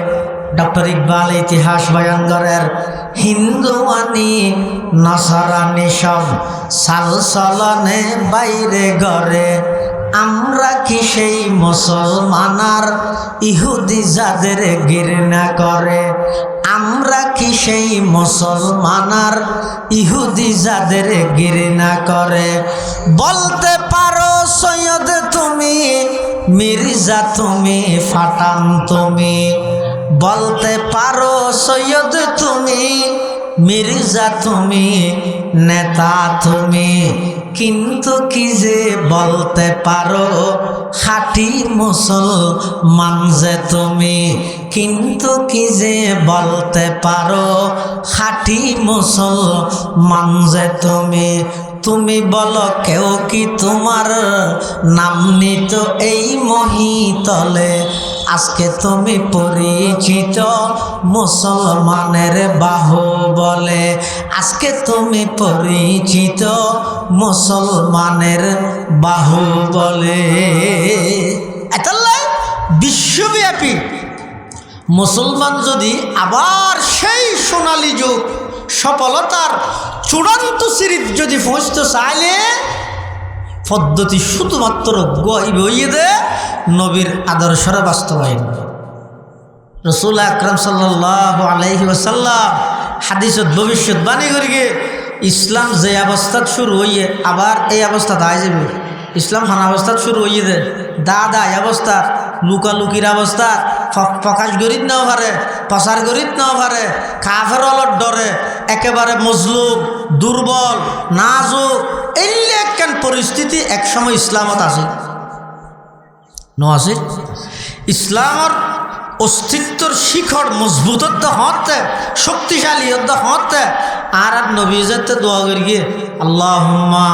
ডক্টর ইকবাল ইতিহাস বয়ান করেন। হিন্দু আনি নাসারানি সব সাল চলনে বাইরে ঘরে, আমরা কি সেই মুসলমানার ইহুদি যাদের ঘৃণা করে, আমরা কি সেই মুসলমানার ইহুদি যাদের ঘৃণা করে। বলতে পারো সৈয়দ তুমি, মির্জা তুমি, ফাটান তুমি, বলতে পারো সৈয়দ তুমি, মির্জা তুমি, নেতা তুমি, কিন্তু কি যে বলতে পারো খাঁটি মুসলমান যে তুমি, কিন্তু কি যে বলতে পারো খাঁটি মুসলমান যে তুমি। তুমি বলো কেউ কি তোমার নাম নিত এই মহিতলে, আজকে তুমি পরিচিত মুসলমানের বাহুবলে, আজকে তুমি পরিচিত মুসলমানের বাহুবলে। এটাই বিশ্বব্যাপী মুসলমান যদি আবার সেই সোনালী যুগ সফলতার চূড়ান্ত সিরিজ যদি পৌঁছতে চাইলে পদ্ধতি শুধুমাত্র বইয়ে দে নবীর আদর্শের বাস্তবায়ন। রাসূল আকরাম সাল্লাল্লাহু আলাইহি ওয়াসাল্লাম হাদিসত ভবিষ্যৎবাণী করিগে ইসলাম যে অবস্থা শুরু হইয়ে আবার এই অবস্থা দায় যাবে। ইসলাম হান অবস্থা শুরু হইয়ে দে দাদা এই অবস্থা লুকালুকির অবস্থা প্রকাশ করিত নাও পারে, প্রচার করিত নাও পারে, কাফের অলর ডরে একেবারে মজলুম দুর্বল নাজুক এই একখান পরিস্থিতি একসময় ইসলামত আছে আছে। ইসলামর অস্তিত্বর শিখর মজবুতত্ব হতে শক্তিশালী হতে আর নবী যেতে দোয়া করিয়ে আল্লাহুম্মা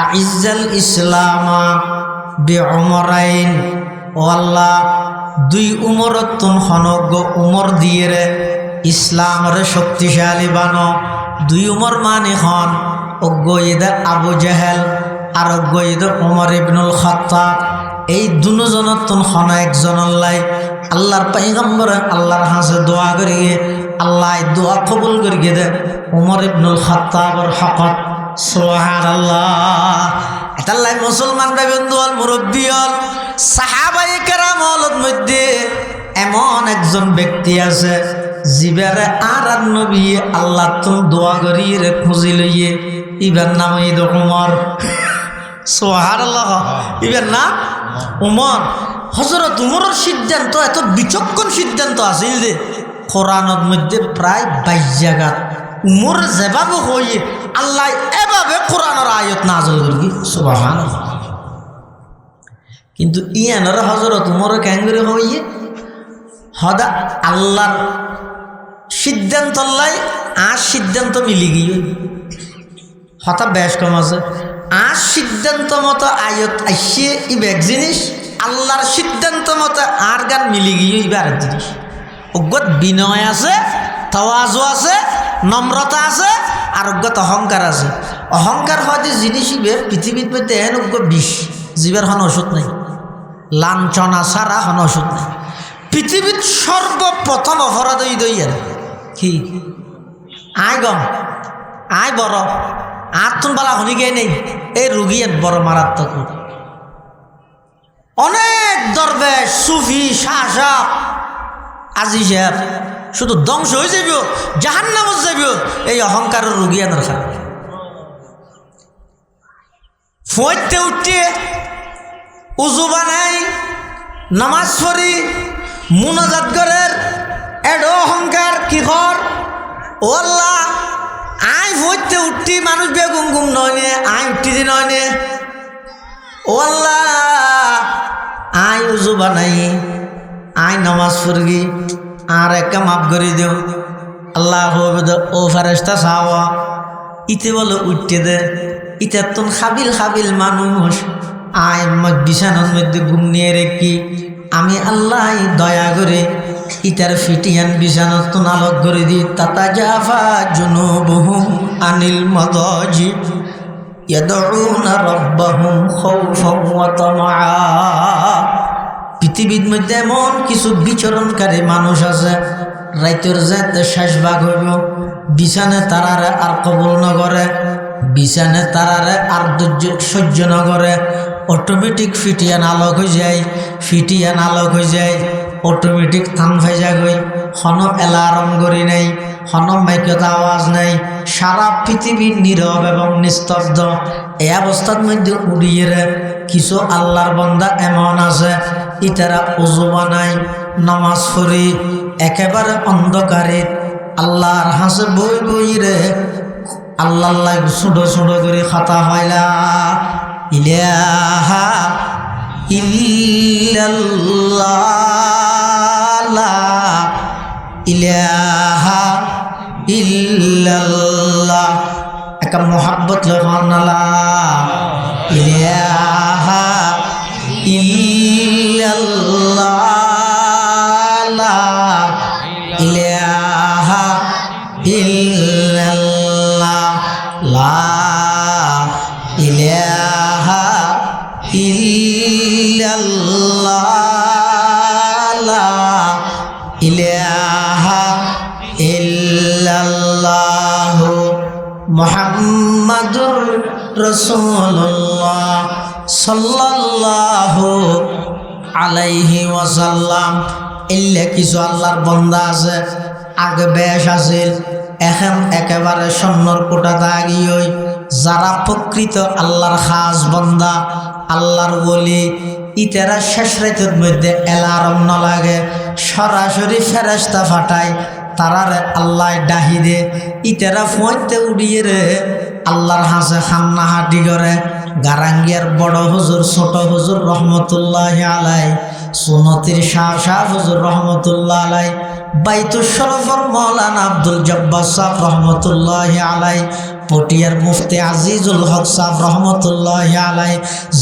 আইজ্জাল ইসলামা বিউমরাইন, ও আল্লাহ দুই উমরতুন হনগ উমর দিয়ে রে ইসলামরে শক্তিশালী বানো। দুই উমর মানে হন অজ্ঞ আবু জাহেল আর অজ্ঞ উমর ইবনুল খাত্তাব। এই দুজনতুন হন একজন আল্লাহ আল্লাহর পয়গম্বরে আল্লাহর হাসে দোয়া করিয়ে আল্লাহ দোয়া কবুল করিয়ে দে উমর ইবনুল খাত্তাবর হকত। সুবহানাল্লাহ। এটাল্লাই মুসলমান বন্ধু হল মুরব্বী হল সাহাবায়ে কেরামর মধ্যে এমন একজন ব্যক্তি আছে জিবারে আর নবী আল্লাহ তুমি দোয়া করিয়ে খুঁজি লইয়ে ইবার নাম ঈদ উমর। সুবহানাল্লাহ। ইবেন না উমর, হযরত উমরের সিদ্ধান্ত এত বিচক্ষণ সিদ্ধান্ত আছিল যে কোরআনের মধ্যে প্রায় 22 জায়গাত উমর যেভাবে হইয়ে আল্লাহ এভাবে কোরআনের আয়াত নাযিল করবি। সুবহানাল্লাহ। কিন্তু ইয়ানের হযরত উমর কেঙ্গরে হইয়ে হদা আল্লাহর সিদ্ধান্ত লাই আর সিদ্ধান্ত মিলি গিয়ে হঠাৎ বেশ কম আছে। আর সিদ্ধান্ত মতো আয়ত আইসে ইব এক জিনিস, আল্লাহর সিদ্ধান্ত মতো আর গান মিলি গিয়ে ইব আরেক জিনিস। অজ্ঞত বিনয় আছে, তাওয়াজু আছে, নম্রতা আছে, আর অজ্ঞত অহংকার আছে। অহংকার হয়তো জিনিস ইবে পৃথিবীর মধ্যে এন অজ্ঞ বিষ, জীবের হন ওষুধ নাই, লাঞ্ছনা ছাড়া হন ওষুধ নাই। পৃথিবীর সর্বপ্রথম অপরাধ দইয়ার কি আয় গম আয় বড় আর তুন বালা হনি গে নেই, এই রুগীর বড় মারাত্মক। অনেক দরবেশ সুফি শাহ আজি সাহেব শুধু ধ্বংস হয়ে যাব, জাহান্নামে যাব এই অহংকারের রুগী আনার খারাপ। ফইতে উঠতে উজু বানাই নামাজ পড়ি মুনাজাত করের এড অহংকার কি কর ও আল্লাহ আয় ফইতে উঠতি মানুষ বেগুম গুম নয় নে, আয় উঠতি দি নয় নে, ও আল্লাহ আয় উজু বানাই আয় নামাজ পড়ি আর একটা মাফ করে দিও। আল্লাহ ও ফেরেশতা চাওয়া ইতে বলো উঠতে দে, ইতে তুন খাবিল খাবিল মানুষ আয় বিছানার মধ্যে ঘুম নিয়ে রেখি আমি আল্লাহ দয়া করে ইতার ফিটিয়ান বিছানার তুন আলোক করে দি। তাতা জাফা জুনুবুহুম আনিল মাদাজি ইয়াদউনা রাব্বাহুম খাউফান ওয়া তামআ। পৃথিবীর মধ্যে এমন কিছু বিচরণকারী মানুষ আছে, রাইতের যাতে শেষ ভাগ হইব বিছানে তারারে আর কবল ন করে, বিছানে তারারে আর ধৈর্য সহ্য ন করে, অটোমেটিক ফিটিয়ান আলোক হয়ে যায়, ফিটিয়ান আলোক হয়ে যায়, অটোমেটিক থান ভাইজা গই, হন এলার্ম করি নাই, হন মাইকত আওয়াজ নাই, সারা পৃথিবীর নীরব এবং নিস্তব্ধ। এই অবস্থার মধ্যে উড়িয়ে কিছু আল্লাহর বান্দা এমন আছে ইতারা উজু বানাই নামাজ পড়ি একেবারে অন্ধকারে আল্লাহর হাসে বই বই রে আল্লাহ ছোটো ছোটো করে খাতা হইলা ইলাহা ইল্লাল্লাহ ইলাহা ইল্লাল্লাহ একটা মোহাব্বত লহনালা ইলাহা ইল্লাল্লাহ ইলাহা ইল্লাল্লাহ লা ইলাহা ইল্লাল্লাহ লা ইলাহা ইল্লাল্লাহ মুহাম্মাদুর রাসূলুল্লাহ সাল্লাল্লাহু আলাইহি ওয়াসাল্লাম। এলে কিছু আল্লাহর বান্দা আছে আগে বেশ আছিল, এখন একেবারে স্বর্ণর কোটাতে আগিয়ে যারা প্রকৃত আল্লাহর খাস বান্দা আল্লাহর বলি ইতারা শেষ রাতের মধ্যে এলার্ম না লাগে, সরাসরি ফেরেশতা ফাটায় তারারে আল্লাহ ডাহি দে, ইতারা ফোঁতে উড়িয়ে রে আল্লাহর হাসে খান্না হাঁটি করে। গারাঙ্গিয়ার বড় হুজুর ছোট হুজুর রহমতুল্লাহ আলাই, সুনতির শাহ শাহ হুজুর রহমতুল্লাহ আলাই, বাইতুল শরফর মৌলানা আব্দুল জব্বার সাহেব রহমতুল্লাহ আলাই, পটিয়ার মুফতি আজিজুল হক সাহেব রহমতুল্লাহ আলাই,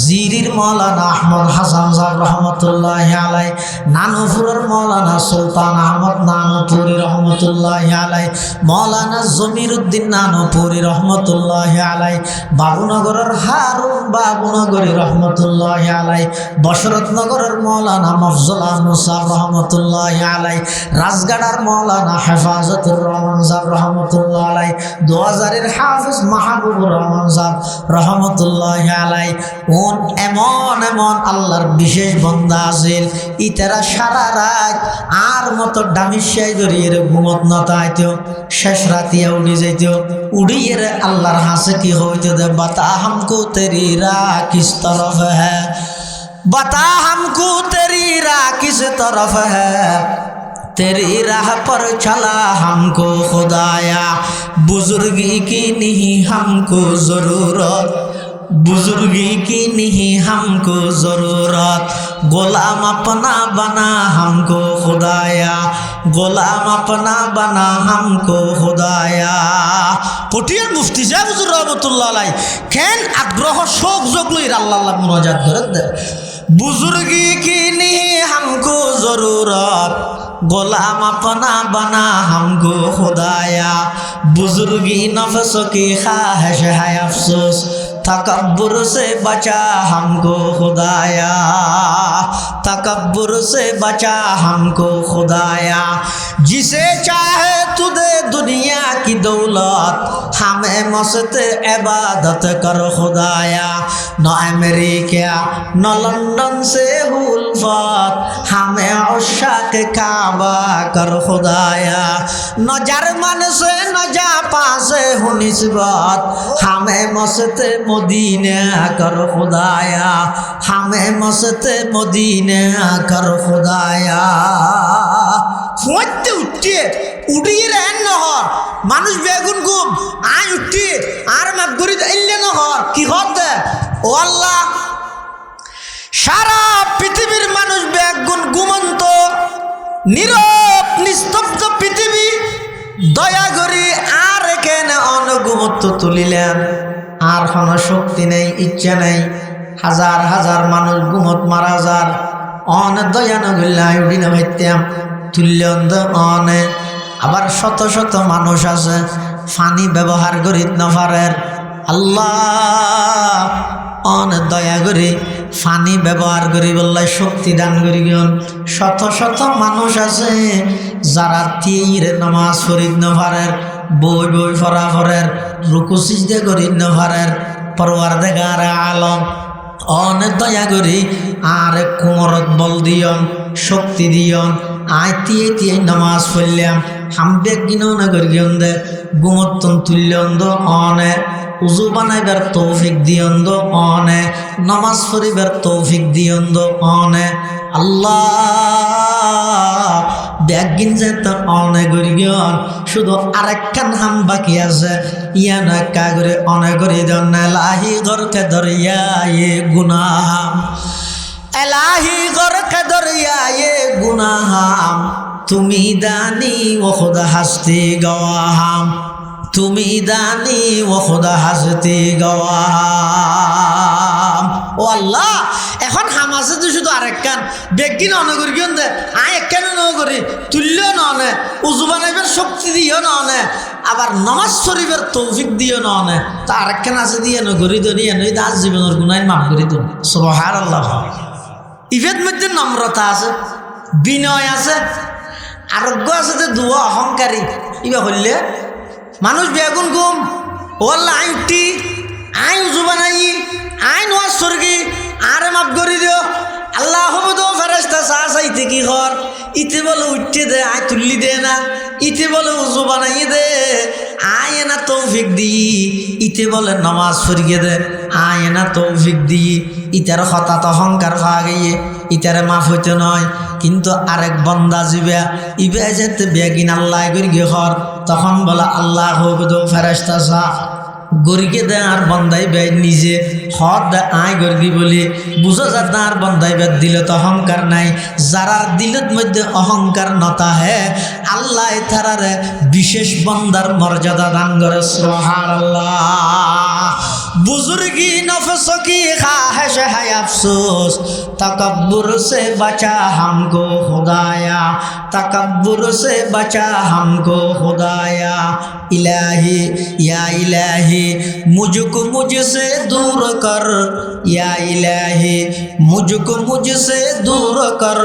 জিরির মৌলানা আহমদ হাসান সাহেব রহমতুল্লাহ আলাই, নানুপুরের মৌলানা সুলতান আহমদ নানুপুরি রহমতুল্লাহ আলাই, মৌলানা জমির উদ্দিন নানুপুরি রহমতুল্লাহ আলাই, বাবুনগরের হারুন বাবুনগরী রহমতুল্লাহ আলাই, বশরতনগরের মৌলানা মফজুল আহমদ সাহেব রহমতুল্লাহ আলাই, রাজগাড়ার মৌলানা হেফাজতুর রহমান সাহেব রহমতুল্লাহ আলাই, 2000-এর হাফেজ মাহবুবুর রহমান সাহেব রহমতুল্লাহ আলাই ওন এমন এমন আল্লাহর বিশেষ বন্দা আছিল ইতারা সারা রাত আর মতো ডামিশাই ধরিয়ে ঘুমত নতাইতো শেষ রাতিয়া উড়ি যাইত উড়িয়ে আল্লাহর হাসে কি হইতো দে বাতা হামকো তেরি রাহ কিস তরফ হ্যাঁ बता हमको तेरी राह किस तरफ है तेरी राह पर चला हमको खुदाया बुजुर्गी की नहीं हमको ज़रूरत बुजुर्गी की नहीं हमको ज़रूरत गुलाम अपना बना हमको खुदाया गुलाम अपना बना हमको खुदाया পটিয়ার মুফতি সাহেব হুজুর রহমতুল্লাহ আলাইহি কেন আগ্রহ শোক জগলই আল্লাহ আল্লাহ মুনাজাত করে দে बुजुर्गी की नहीं हमको ज़रूरत गुलाम अपना बना हमको खुदाया बुजुर्गी नफ्स की ख्वाहिश है अफसोस तकब्बुर से बचा हमको खुदाया तकब्बुर से बचा हमको खुदाया जिसे चाहे तू दे दुनिया की दौलत हमें मस्त इबादत कर खुदाया न अमेरिका न लंदन से उल्फत हमें उशाक काबा कर खुदाया न जर्मन से न जापान से हो निस्बत हमें मस्त मदीना कर खुदाया हमें मस्त मदीना कर खुदाया ফুঁতে উঠছে উঠিয়ে রেন নহর মানুষ বেগুন গুম আই উঠি আর মাত গড়ি এলে নহর কি হতে ও আল্লাহ সারা পৃথিবীর মানুষ বেগুন ঘুমন্ত নীরব নিস্তব্ধ পৃথিবী দয়া করি আর এখানে অনগুমত্ব তুলিলেন আর কোনো শক্তি নেই ইচ্ছা নেই হাজার হাজার মানুষ ঘুমত মারা যার অন দয়া নগিল্লাই উঠিনা ভাইতাম তুল্যন্দ অনে আবার শত শত মানুষ আছে পানি ব্যবহার করি নফারের আল্লাহ অন দয়া করি পানি ব্যবহার করি বললাই শক্তি দান করি গিয়ন শত শত মানুষ আছে যারা তীর নামাজ পড়িত নফারের বই বই ফরাফরের রুকু সিজদা করি নফারের পরওয়ারদিগার আলম অন দয়া করি আর কোমরত বল দিয়ন শক্তি দিয়ন আয় তিয়ে তিয়ে নামাজ পড়লাম হামবে কিনো না করিয়ন দে গুমত্তন তুল্যন্দ অনে উজু বানাইবার তৌফিক দিয়ন্দ অনে নামাজ পড়িবার তৌফিক দিয়ন্দ অনে আল্লাহ ব্যাগিন যে তোর অনে করিয়ন শুধু আরেকখান হাম বাকি আছে ইয়ান একা করে অনে করি দেন লাহি ঘরকে ধরিয়া এ গুনাহাম এলাহি গরকে দরিয়ায়ে গুনাহাম তুমি দানি ও খুদা হাসতি গওয়াহাম তুমি দানি ও খুদা হাসতি গওয়াহাম ও আল্লাহ এখন হামাসে তো শুধু আরেকখান বেগিন অনগর গিয়ন দে আয় একখান নগরি তুল্য ননে উজু বানাইবার শক্তি দিও ননে আবার নামাজ শরীফের তৌফিক দিও ননে তা আরেকখান আছে দিয়ে নগরি দনিয়া নই দাস জীবনের গুনাহ মাফ করি দিন সুবহানাল্লাহ ইভের মধ্যে নম্রতা আছে বিনয় আছে আরোগ্য আছে যে দুয়া অহংকারী ইবা হইলে মানুষ বেগুন গুম ওল্লা আই উঠি আই উজু বানাই আই নোয়াজ সরগি আরে মাফ করি দিও আল্লাহ হবে তো ফেরেশতা চা চাইতে কি ঘর ইতে বলে উঠতে দে আয় তুললি দে না ইতে বলে উজু বানাই দে আয় না তৌফিক দি ইতে বলে নামাজ পড়িয়ে দে আয় না তৌফিক দি ইতার হঠাৎ অহংকার পাওয়া গিয়ে ইতারে মাফ হইতে নয় কিন্তু আরেক বন্দা জিবা ইবে যেতে বেগিন আল্লাহ করি গিয়ে ঘর তখন বলে আল্লাহ হবে তো ফেরেশতা চা গরিকে দে আর বন্দাই বে নিজে হদ দে আয় গর্গি বলি বুঝো যা আর বন্দাই বে দিলে তো অহংকার নাই যারা দিলত মধ্যে অহংকার নতা হে আল্লাহ তারারে বিশেষ বন্দার মর্যাদা দান করে সুবহানাল্লাহ। बुजुर्गी नफ्स की ख्वाहिश है अफसोस, तकब्बुर से बचा हमको खुदाया, तकब्बुर से बचा हमको खुदाया। इलाही या इलाही मुझको मुझसे दूर कर, या इलाही मुझको मुझसे दूर कर,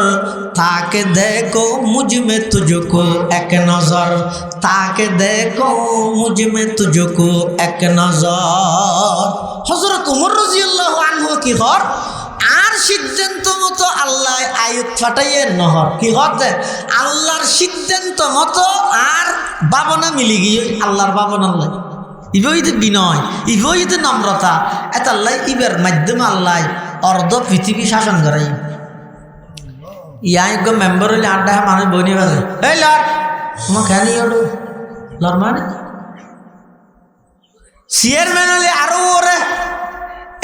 ताकि देखो मुझ में तुझको एक नजर, ताकि देखो मुझ में तुझको एक नजर। হযরত ওমর রাদিয়াল্লাহু আনহু কি হর আর সিদ্ধান্ত মতো আল্লাহ আয়াত ফাটাইয়ে নহর কি হতে আল্লাহর সিদ্ধান্ত মতো আর ভাবনা মিলি গিয়ে আল্লাহর ভাবনা আল্লাহ ইবইতে বিনয় ইবইতে নম্রতা এত আল্লাহ ইবের মাধ্যমে আল্লাহ অর্ধ পৃথিবী শাসন করে। ইয়াই গো মেম্বার হইলে আড্ডা মানুষ বইনি বাজে এই লর তোমার খেয়ালি ওঠো লর মানে চেয়ারম্যান হলে আরো ওরে,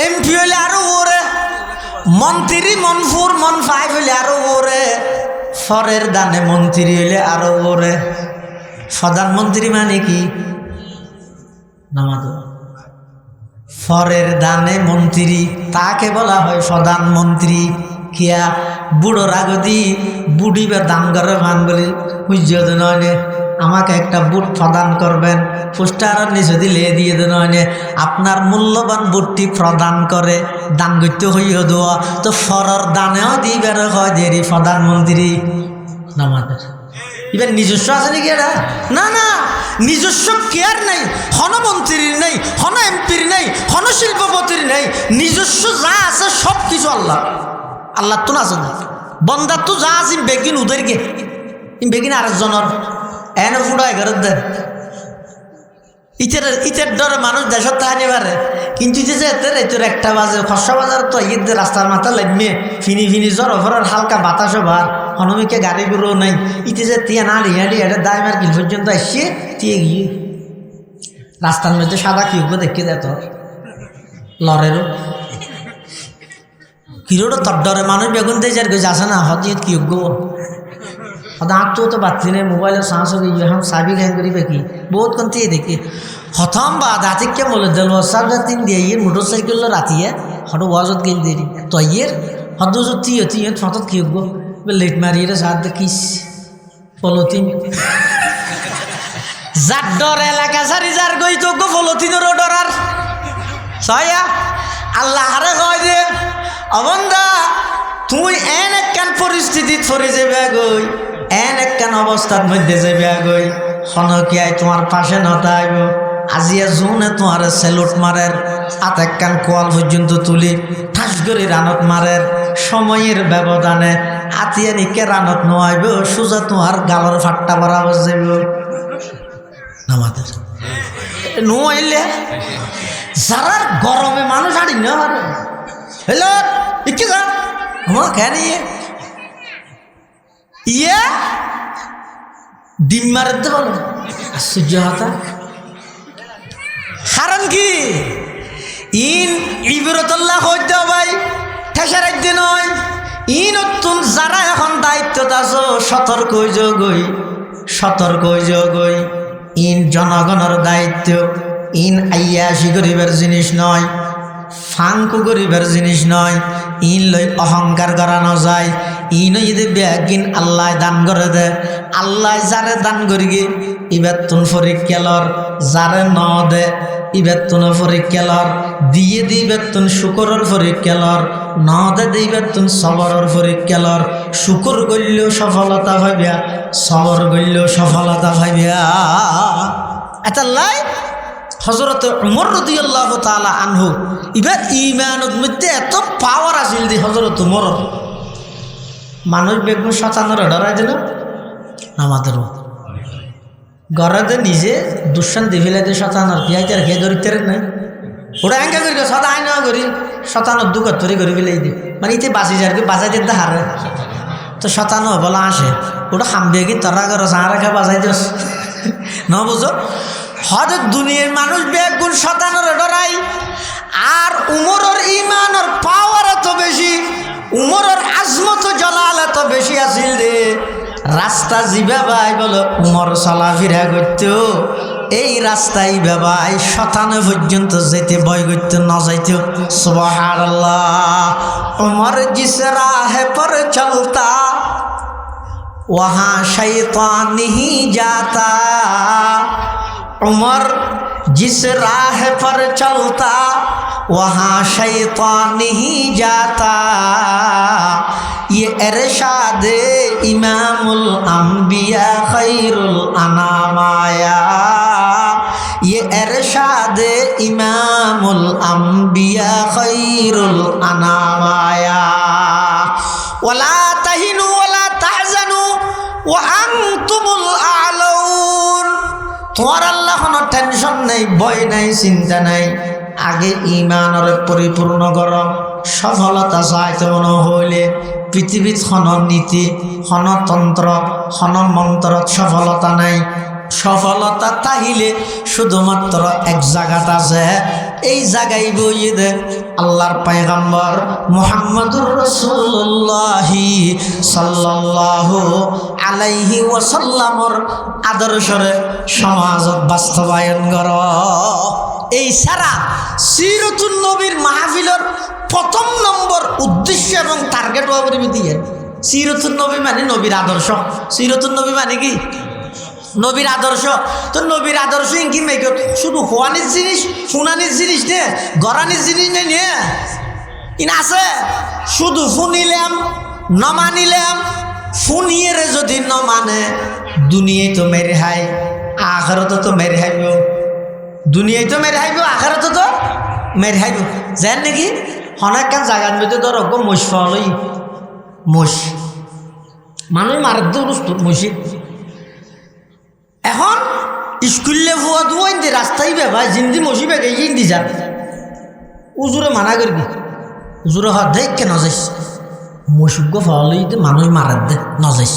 এমপি হলে আরো ওরে, মন্ত্রী মনফুর মন ফাইভ হলে আরো ওরে, ফরের দানে মন্ত্রী হলে আরো ওরে। প্রধানমন্ত্রী মানে কি নামাজ ফরের দানে মন্ত্রী তাকে বলা হয় প্রধানমন্ত্রী। কিয়া বুড়োর আগদি বুড়িবে দান করে মান বলি বুঝিয়ে দেন আমাকে একটা বুট প্রদান করবেন, পোস্টারের নিচে দিলে দিয়ে দেন আপনার মূল্যবান বুটটি প্রদান করে দান করতে হইয়া দেওয়া তো ফরর দানেও দিবার হয় দেরি প্রধানমন্ত্রী নামাদের। এবার নিজস্ব আছে নাকি এটা না না নিজস্ব কেয়ার নেই, হন মন্ত্রীর নেই, হন এমপির নেই, হন শিল্পপতির নেই, নিজস্ব যা আছে সব কিছু আল্লাহ আল্লাহ তো না আছে বন্দার তো যা আছে বেগিন উদেরকে বেগিন আরেকজনের এনে ফুড়ায় ঘরের দেন ইটের ডরে মানুষ দেশত থাকতে পারে কিন্তু তোর একটা বাজে খসা বাজার তো ঈদের রাস্তার মাথা লাগবে ফিনি ফিনি জ্বর ভরার হালকা বাতাসও ভার হনমিকে গাড়িগুলো নাই ইতে যে তিয়া না লিয়ালি এটা দায় মার কিল পর্যন্ত আসছে দিয়ে গিয়ে রাস্তার মধ্যে সাদা কিউব দেখে দেয় তোর লরেরও কিরোটা তোর ডরে মানুষ বেগুন দিয়ে যার আসে না হদিয়ে কিউব হাঁটতেও তো পারছি না মোবাইলের সাহস হয়ে এখন সাবি ঘ্যাং করি বেকি বহুত কোন দিয়ে দেখি হথম বা দাঁতিকে বলে দিল ওয়াসার তিন দিয়ে ইয়ে মোটর সাইকেল রাতিয়ে হঠাৎ ওয়াজত গেল দেরি তো ইয়ের হদ তুই ফটত কি গো লেট মারিয়ে সার দেখিস পলতিন যার ডর এলাকা সারি যার গই তো গো পলতিনেরও ডরার ছয়া আল্লাহ হারে কয় যে অবন্দা তুই এন একখান পরিস্থিতিত পড়ে যাবে গই এন একখান অবস্থার মধ্যে যাবে গই হনকিয়ায় তোমার পাশে নতাইব আজিয়া জোনে তোমার সেলুট মারের হাত একখান কোয়াল পর্যন্ত তুলি ঠাস করে রানত মারের সময়ের ব্যবধানে আতিয়া নিকে রানত নোয়াইব সোজা তোমার গালর ফাট্টা বরাবর যাব আমাদের নোয়াইলে যারা গরমে মানুষ আড়ি না পারে হ্যালো ইকে যা আমার কেন ইয়ে ডিম মারতে বলো আশ্চর্য হতা কারণ কি ইন ইবরতুল্লাহ হইতে ভাই ঠেসার একদিন নয় ই নতুন যারা এখন দায়িত্বত আছো সতর্ক হই ইন জনগণের দায়িত্ব ইন আইয়াসি গরিবের জিনিস নয় ফাঙ্কু গরিবের জিনিস নয় ইন লই অহংকার করানো যায় ইন যদি ব্যাগিন আল্লাহ দান করে দে আল্লাহ যারে দান করি গে ইবেতুন ফরিক্যালর যারে ন দে ইবেতুন ফরিক্যালর দিয়ে দিবেতুন শুকরের ফরিক্যালর ন দে দিবেতুন সবরের ফরিক্যালর শুকর করলেও সফলতা ভাবিয়া সবর করলেও সফলতা ভাবিয়া আল্লাহ হযরত উমর রাদিয়াল্লাহু তাআলা আনহু ইবা ঈমানের মধ্যে এত পাওয়ার আছিল যে হযরত উমর মানুষ বেগুন শতানোর ডরাই দিল আমাদেরও ঘরে নিজে দুঃসান দিভিলাতে শতানোর পিয়াইতে আর খেয়ে ধরিতে নাই ওরা এঙ্কা করি সদা আইন করি শতানোর দুঃখ তৈরি করে ফেলে দিই মানে ইতে বাঁচি যার কি বাজাই দিতে হারে তো শতানো বলা আসে ওটা খামবে কি তোরা করো চা রেখে বাজাই দিস ন বুঝো হয়তো দুনিয়ার মানুষ বেগুন শতানোর ডরাই আর উমরের ঈমানের পাওয়ার এত বেশি উমরের আজমত জালাল এত বেশি আছিল রে রাস্তা জিবা ভাই বলো উমর চলাফেরা করতো এই রাস্তায় বাবাই শতানে পর্যন্ত যেতে ভয় করতে না যাইতে। সুবহানাল্লাহ। উমর জিস রাহে পর চলতা वहाँ शैतान नहीं जाता। उमर जिस राह पर चलता वहाँ शैतान नहीं जाता। ये इरशाद इमामुल अंबिया खैरुल अनाम आया। ये इरशाद इमामुल अंबिया खैरुल अनाम आया। वला तहिनु वला तहजनु व अंतुमुल आलौन। তোমার আল্লাহ কোনো টেনশন নেই, ভয় নাই, চিন্তা নাই। আগে ইমানের পরিপূর্ণ করো। সফলতা চাইতে মনে হইলে পৃথিবীত খন নীতি, খন তন্ত্র, খন মন্ত্রত সফলতা নাই। সফলতা তাহিলে শুধুমাত্র এক জায়গাত আছে। এই জায়গায় বইয়ে দে আল্লাহর পয়গম্বর মুহাম্মদুর রাসূলুল্লাহ সাল্লাল্লাহু আলাইহি ওয়াসাল্লামর আদর্শরে সমাজত বাস্তবায়ন কর। এই সারা সিরাতুন নবীর মাহফিলের প্রথম নম্বর উদ্দেশ্য এবং টার্গেট বাবরি দিয়ে সিরাতুন নবী মানে নবীর আদর্শ। সিরাতুন নবী মানে কি? নবীর আদর্শ। তো নবীর আদর্শ কি মেঘ শুধু হওয়ানির জিনিস, শুনানির জিনিস নে, গড়ানির জিনিস নেই নে ইন আছে। শুধু শুনিলাম ন মানিলাম, শুনিয়ে যদি ন মানে দুনিয়ায় তো মেরে হাই, আখেরাতে তো মেরে হাইব। দুনিয়ায় তো মেরে হাইব, আখেরাতে তো মেরে হাইব। যেন নাকি অনেক কান জায়গার মধ্যে ধর মোষ পাওয়ালই মোষ মানুষ মারার দৌড় মসজিদ। এখন স্কুলে ফুয়া দুয়াইন দে রাস্তায় বেবা জিন্দি মসি বেগে ইন্দি যান উজুরে মানা করবি। উজুরে হাত দেখ কে নজাইস মসুগ্য ফাওয়ালই দে মানুষ মারার দে নজাইস।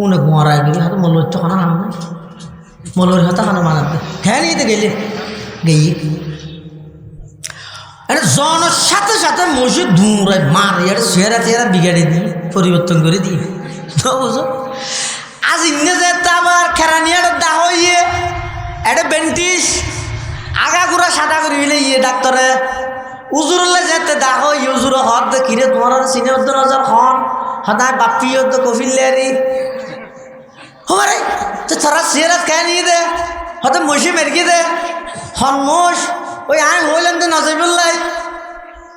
উনে গুঁয়ারায় গেলে হাতে মলোর তো খানা হান নাই, মলোর হাতে খানা মারার দে। হ্যাঁ নিয়ে গেলে গেয়ে এটা জনের সাথে সাথে মসজিদ ধুঁড়ায় মারে এটা চেহারা চেহারা বিগাড়ি দিয়ে পরিবর্তন করে দিয়ে তো বুঝো। আজ ইন্নে যেতে আবার খেরানিয়ার দাহ ইয়ে এটা বেন্টিস আগা ঘুরা সাদা করে বিলে ইয়ে ডাক্তারে উজুরলে যেতে দাহ ইয়ে উজুর হদ কিরে তোমার চিনে উদ্দর হাজার খন হদায় বাপি হদ কফিল্লারি হমারে তো তোরা চেহারা কে নিয়ে দে হতে মসি মেরকি দে হন মোষ ওই আই হইলেন তো নজরুল্লাই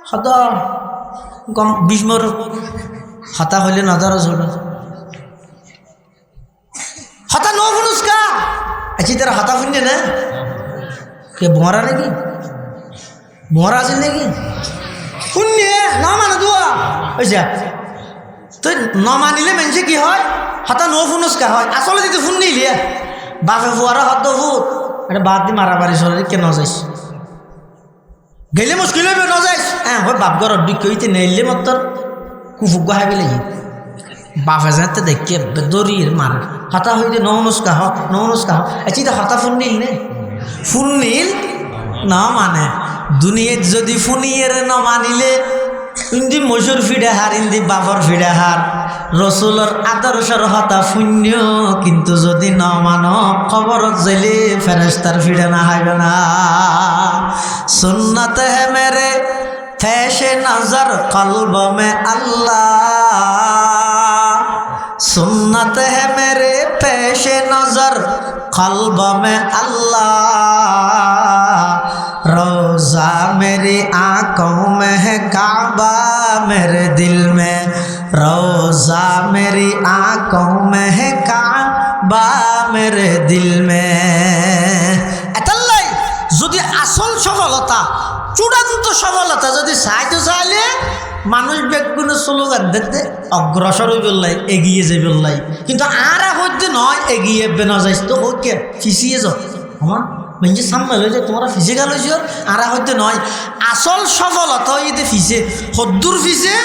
হত গম বিস্মর হতা হইলে নজর ছোট হতা নো ফুনুসকা আচ্ছা তারা হতা ফুনছে না কে মরা নাকি মরা আছে নাকি শুনিয়ে না মানে দুয়া বুঝা তো ন মানিলে মেনছে কি হয় হতা নো ফুনুসকা হয় আসলে যদি ফোন নিলিয়ে বাপে ফুয়ারা হত ফুট এটা বাদ দি মারামারি শরীর কে নজাইস গেলে মুশকিল হবে নজাইস হ্যাঁ হয় বাপ ঘর অডিক কইতে নেইলে মত কুফুক গাহাই বিলে বাপে যাতে দেখে দরির মার হতা হইতে নৌনুস্কা হক নৌনুস্কা হক আচ্ছা এটা হতা ফোন নিল নে ফোন নিল না মানে দুনিয়াত যদি ফুনিয়ের ন মানিলে ইন্দি মসুর ফিডে হার ইন্দি বাপর ফিডে হার রসুলর আদর্শর হতা শূন্য কিন্তু যদি ন মানো খবরত যাইলে ফেরেশতার ফিডে না হাইবে না সুন্নত হে মেরে ফেশে নজর কলব মে আল্লাহ সুন্নত হে মেরে পেশে নজর কলব মে আল্লাহ रोज़ा मेरी आँखों में है काबा मेरे दिल में रोज़ा मेरी आँखों में है काबा मेरे दिल में এতাল্লাই যদি আসল সফলতা চূড়ান্ত সফলতা যদি চাইতে চাইলে মানুষ বেগুনে স্লোগান দেখতে অগ্রসর হয়ে বললাই এগিয়ে যাই বললাই কিন্তু আর হইতে নয় এগিয়ে বেনা যাইস তো ওকে ফিসিয়ে যাও আমার মানে সামনে হয়েছে তোমরা ফিজিক্যাল হয়েছ আর হইতে নয় আসল সফলতা হইতে ফিসে হদ্দুর ফিসে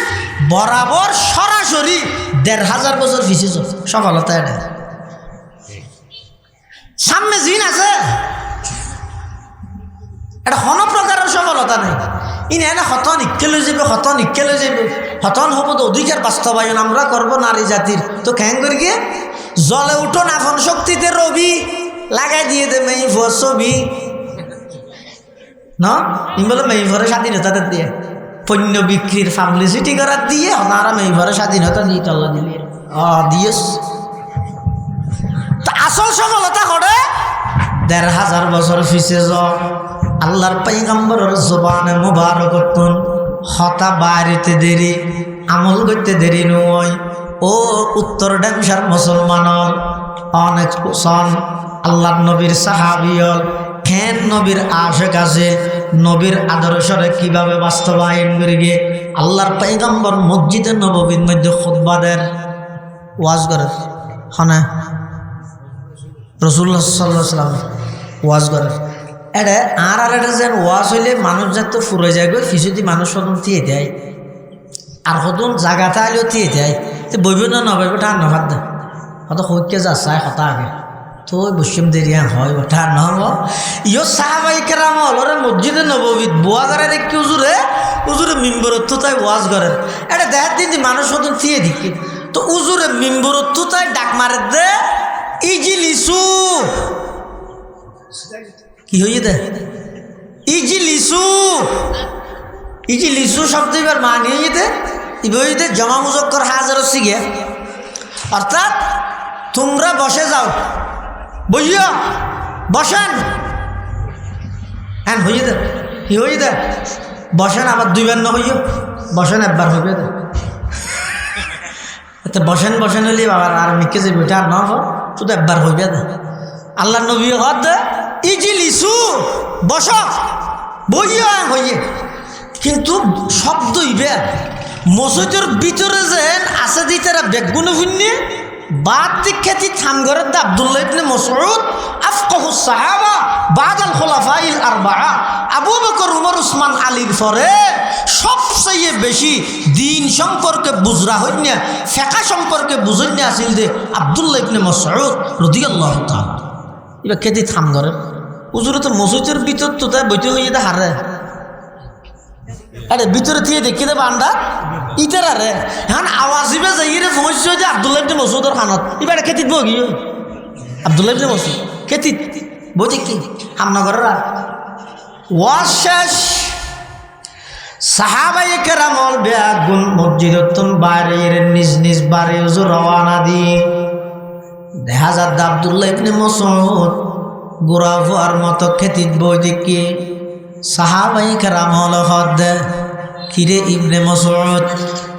বরাবর সরাসরি ১,৫০০ বছর ফিসে সফলতা এটা সামনে জিন আছে এটা কোনো প্রকারের সফলতা নেই ইনি এনে হতন ইকে লৈ যাবে হতন ইকে লৈ যাবে হতন হব তো অধিকার বাস্তবায়ন আমরা করব নারী জাতির তো খ্যাং করি গিয়ে জলে উঠো নাফন শক্তিতে রবি লাগাই দিয়ে দে মেই ফোর ছবি ন ইম বলে মেই ফোরে স্বাধীনতা দিয়ে পণ্য বিক্রির পাবলিসিটি করার দিয়ে ওনারা মেই ফোরে স্বাধীনতা দিয়ে তল্লা দিলে দিয়েস। তা আসল সফলতা করে ১,৫০০ বছর পিছে যাও আল্লাহর পয়গম্বরের জবানে মুবারকতুন হতা বাড়িতে দেরি আমল করতে দেরি নয়। ও উত্তর ড্যামসার মুসলমানর অনেক সন আল্লাহর নবীর সাহাবিয়ল খেন নবীর আশেক আছে নবীর আদর্শরে কিভাবে বাস্তবায়ন করে গিয়ে আল্লাহর পয়গম্বর মসজিদে নববীর মধ্যে খুতবা দেন ওয়াজ করে হনা রাসূলুল্লাহ সাল্লাল্লাহু আলাইহি ওয়াসাল্লাম ওয়াজ করে এটা আর এটা যেন ওয়াজ হইলে মানুষ যাতে তো ফুরে যায় গো কিছুদি মানুষ সদন দিয়ে দেয় আর সদন জায়গাটা আলেও দিয়ে দেয় তো বইব না নবাইব ঠান নভাত দে হয়তো সৈক্য যা চাই হতা আগে তো বসিম দেরিয়া হয় ওঠা নহব ইয় সাহাবাই কেরাম হলরে মসজিদে নববীত বোয়া করে দেখি উজুরে উজুরে মিম্বরত্ব তাই ওয়াজ করেন এটা দেখার দিন মানুষ সদন দিয়ে দিকে তো উজুরে মিম্বরত্ব তাই ডাক মারে দে ইজি লিসু কি হয়ে দে ইজি লিসু ইজি লিসু শব্দ এবার মানি হয়ে দে ইবইতে জমা মুজক্কর হাজার শিখে অর্থাৎ তোমরা বসে যাও বইয়া বসেন হ্যাঁ হয়ে দে কি হয়ে দে বসেন আবার দুইবার না হইও বসেন একবার হইবে দে বসেন বসেন হইলে বাবার আর মিকে যে বেটা আর নব শুধু একবার হইবে দে আল্লাহ নবী হদ দে ইজি লিসু বস বইয়া হইয়ে কিন্তু শব্দ ইবে মসজিদের ভিতরে যেন আছে দি তারা বেগুন শুনিয়ে বাদ খ্যাতি থানগরের দা আব্দুল্লাহ ইবনে মাসউদ আফকাহুস সাহাবা বাদাল খুলাফাইল আরবাআ আবু বকর উমর উসমান আলীর পরে সবচেয়ে বেশি দিন সম্পর্কে বুঝরা হইনা ফিকহ সম্পর্কে বুঝইনা আছিল যে আব্দুল্লাহ ইবনে মাসউদ রাদিয়াল্লাহু তাআলা ইবা খ্যাতি থানগরের হুজুর তো মসজিদের ভিতর তো তাই বইতে হইয়ে দা হারে আরে ভিতরে থেকে দেখি দেবে আন্ডা ইটার আরে এখন আওয়াজ ইবে যাই রে সমস্যা যে আব্দুল্লাহ ইবনে মাসউদের খানত এবারে খেতিত বগি আব্দুল্লাহ ইবনে মাসউদ খেতিত বুঝি কি হামনগরের ওয়াজ শেষ সাহাবাই কেরামল বেগুন মসজিদতুন বাইরে নিজ নিজ বাড়ি হুজুর রওনা দিয়ে দেখা যাচ্ছে আব্দুল্লাহ ইবনে মাসউদ গোড়া ভুয়ার মতো খেতিত বই দেখি সাহাবাই কেরামল হদ কিরে ইবনে মাসউদ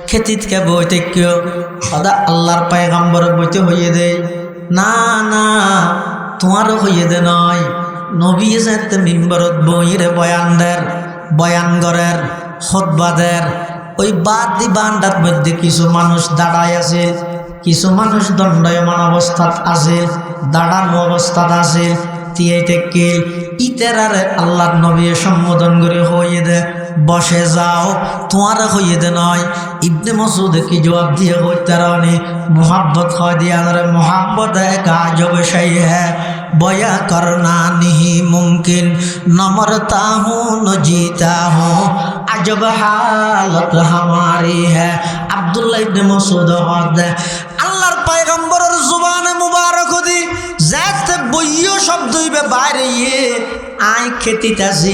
খেতিত কে বইতে কেউ সদা আল্লাহর পয়গম্বর বইতে হইয়ে দে না না তোমারও হইয়ে দে নয় নবী যাতে মিম্বরত বইরে বয়ান করের খুতবাদের ওই বাদ দি বান্ডার মধ্যে কিছু মানুষ দাঁড়ায় আছে কিছু মানুষ দণ্ডায়মান অবস্থাত আছে দাঁড়ানো অবস্থাত আছে তিয়ে থেকে ইতেরারে আল্লাহর নবী সম্বোধন করে হইয়ে দে বসে যাও তোমার হইয়ে দে নয় ইবনে মাসউদ কি জবাব দিয়ে হইতারানি মোহাব্বত হয় দিয়া রে মোহাব্বত এক আজব শাই হ্যাঁ বয়া করনা नहीं मुमकिन न मरता हूँ न जीता हूँ अजब हालत हमारी है আব্দুল্লাহ ইবনে মাসউদ হদ আল্লাহর পয়গম্বরের জবানে মুবারক দি যাতে বইও শব্দ হইবে বাইরে আই খেতিত আছে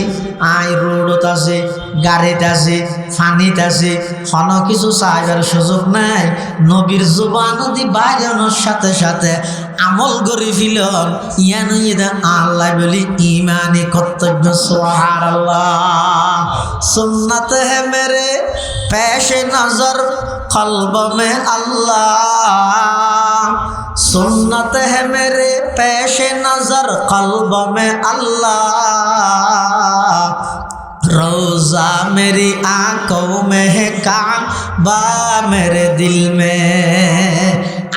আই রোডত আছে গাড়িত আছে ফানিত আছে কোন কিছু চাইবার সুযোগ নাই নবীর জবান দি বাইরানোর সাথে সাথে আমল করে ফিলন ইয়ান ইদা আল্লাহ বলি ইমানি কর্তব্য সুবহানাল্লাহ সুন্নত হে মেরে পেশে নজর কলব মে আল্লাহ सुन्नत है मेरे पेशे नजर कल्ब में अल्लाह रोजा मेरी आंखों में है काबा मेरे दिल में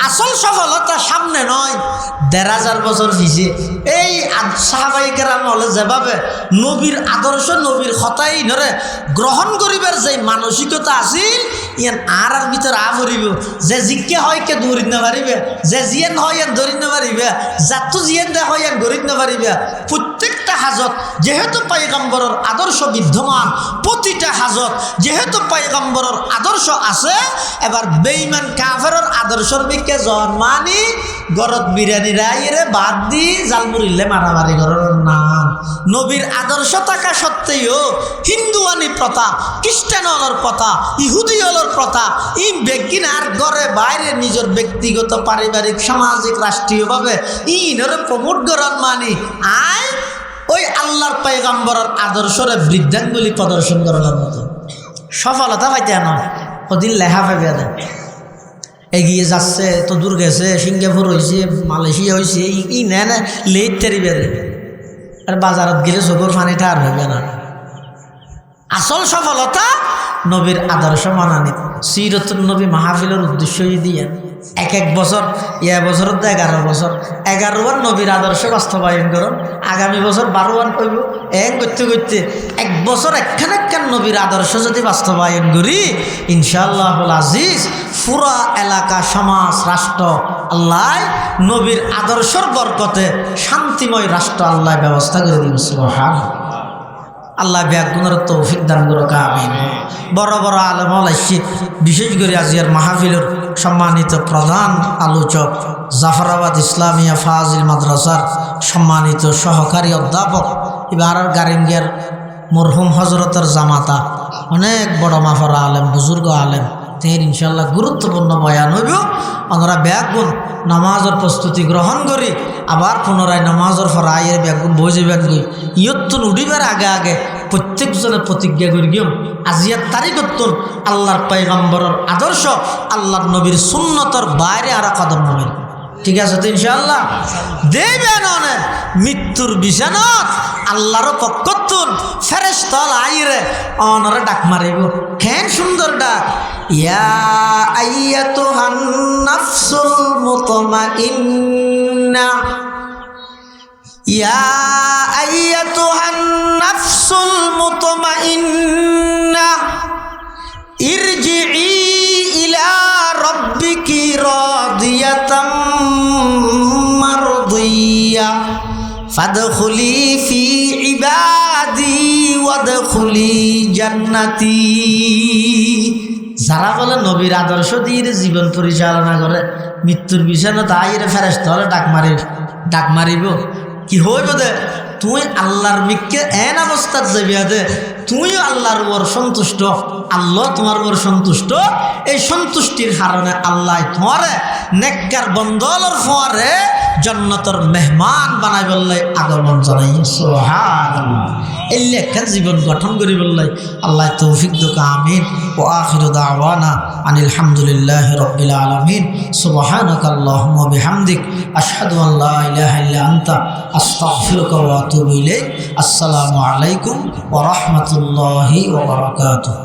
আসল সফলতা সামনে নয় ১,৫০০ বছর পিছে এই সাহাবাই কেরাম হলে যেভাবে নবীর আদর্শ নবীর কথাই ধরে গ্রহণ করিবার যে মানসিকতা আছিল ইয়ান আর ভিতরে আভরিব যে জিজ্ঞে হয় কে দৌড়িত না পারিবে যে জিয়েন হয় ইয়ান দৌড়িত না পারিবে যাতো জিয়েন দেখ হয় ইয়ান গড়িত না পারিবে প্রত্যেকটা হাজত যেহেতু পয়গম্বরের আদর্শ বিদ্যমান, প্রতিটা হাজত যেহেতু পয়গম্বরের আদর্শ আছে, এবার বেঈমান কাফেরের আদর্শর বিকে জন্মানি গরত বিরিয়ানি রাইরে বাদ দি জালমুরিলে মারামারি করার না। নবীর আদর্শ থাকা সত্ত্বেও হিন্দুয়ানি প্রথা, খ্রিস্টান হলর প্রথা, ইহুদি হলর প্রথা, ই বেগিনার ঘরে বাইরে নিজের ব্যক্তিগত পারিবারিক সামাজিক রাষ্ট্রীয়ভাবে ইনরে প্রমোট করার মানে আয় ওই আল্লাহর পয়গম্বরের আদর্শরে বৃদ্ধাঙ্গুলি প্রদর্শন করার মতো সফলতা পাইতে নয়। ওদিন লেখা পাইবে দেয় এগিয়ে যাচ্ছে, তো দূর গেছে, সিঙ্গাপুর হয়েছে, মালয়েশিয়া হয়েছে, ই নেন লেট তেরিবে আর বাজারত গেলে চোখের পানিটা আর হইবে না। আসল সফলতা নবীর আদর্শ মানানি। সিরতুন নবী মাহফিলের উদ্দেশ্য দিয়ে এক এক বছর, বছর 11 বছর, 11 বার নবীর আদর্শ বাস্তবায়ন করুন, আগামী বছর 12 বার করব। করতে করতে এক বছর একখান নবীর আদর্শ যদি বাস্তবায়ন করি, ইনশাআল্লাহুল আজিজ পুরা এলাকা, সমাজ, রাষ্ট্র আল্লাহ নবীর আদর্শর বরকতে শান্তিময় রাষ্ট্র আল্লাহ ব্যবস্থা করে দিন। সুবহানাল্লাহ। আল্লাহ ব্যাগুণের তৌফিক দান করুক, আমিন। বড় বড় আলেম আসছে, বিশেষ করে আজিয়ার মাহফিলের সম্মানিত প্রধান আলোচক জাফরাবাদ ইসলামিয়া ফাজিল মাদ্রাসার সম্মানিত সহকারী অধ্যাপক এবার গারিঙ্গের মরহুম হজরতের জামাতা, অনেক বড় মাফরা আলেম, বুজুর্গ আলেম, তের ইনশাল্লাহ গুরুত্বপূর্ণ বয়ান হইব। আমরা ব্যাগুণ নামাজের প্রস্তুতি গ্রহণ করি, আবার পুনরায় নামাজের পর আয়ের ব্যাগুণ বই যাবেন গই ইয়ত্তুন উঠিবার আগে আগে প্রত্যেকজনের প্রতিজ্ঞা করি গিয়ে আজিয়ার তারিখত্তর আল্লাহর পয়গম্বরের আদর্শ, আল্লাহর নবীর সুন্নতর বাইরে আর কদম নবেন। ঠিক আছে তো ইনশাআল্লাহ? দেবেন অনেক মৃত্যুর বিছানত আল্লাহর পক্ষতুন ফেরেশতাল আইরে অনরে ডাক মারিব। কেন সুন্দর ডাক, ইয়া আইয়াতুহান নাফসুল মুতমাইন্না, ইয়া আইয়াতুহান নাফসুল মুতমাইন্না ইরজিই ইলা রাব্বিকি রাদিয়াতাম মারদিয়া ফাদখুলি ফি ইবাদি ওয়াদখুলি জান্নাতি। যারা বলে নবীর আদর্শ দিয়ে জীবন পরিচালনা করে, মৃত্যুর বিছানাতে আইরে ফেরেশতা হলে ডাক মারিব। কি হইব দে তুই আল্লাহর মিককে এন অবস্থাত যাবি দে, তুইও আল্লাহর উপর সন্তুষ্ট, আল্লাহ তোমার উপর সন্তুষ্ট। এই সন্তুষ্টির কারণে আল্লাহ তোমারে নেককার বন্দলের ফোয়ারে জান্নাতের মেহমান বানাই বললে আগমন জানাই। সুবহানাল্লাহ। এই লেখা জীবন গঠন করি বললে আল্লাহ তৌফিক দুকা, আমিন। ও আখিরু দাওয়ানা আনিল হামদুলিল্লাহি রাব্বিল আলামিন। সুবহানাকাল্লাহুম্মা বিহামদিক আশহাদু আন লা ইলাহা ইল্লা আনতা আস্তাগফিরুকা ওয়া আতুবু ইলাইক। আসসালামু আলাইকুম ওয়া রাহমাতুল্লাহি ওয়া বারাকাতুহু।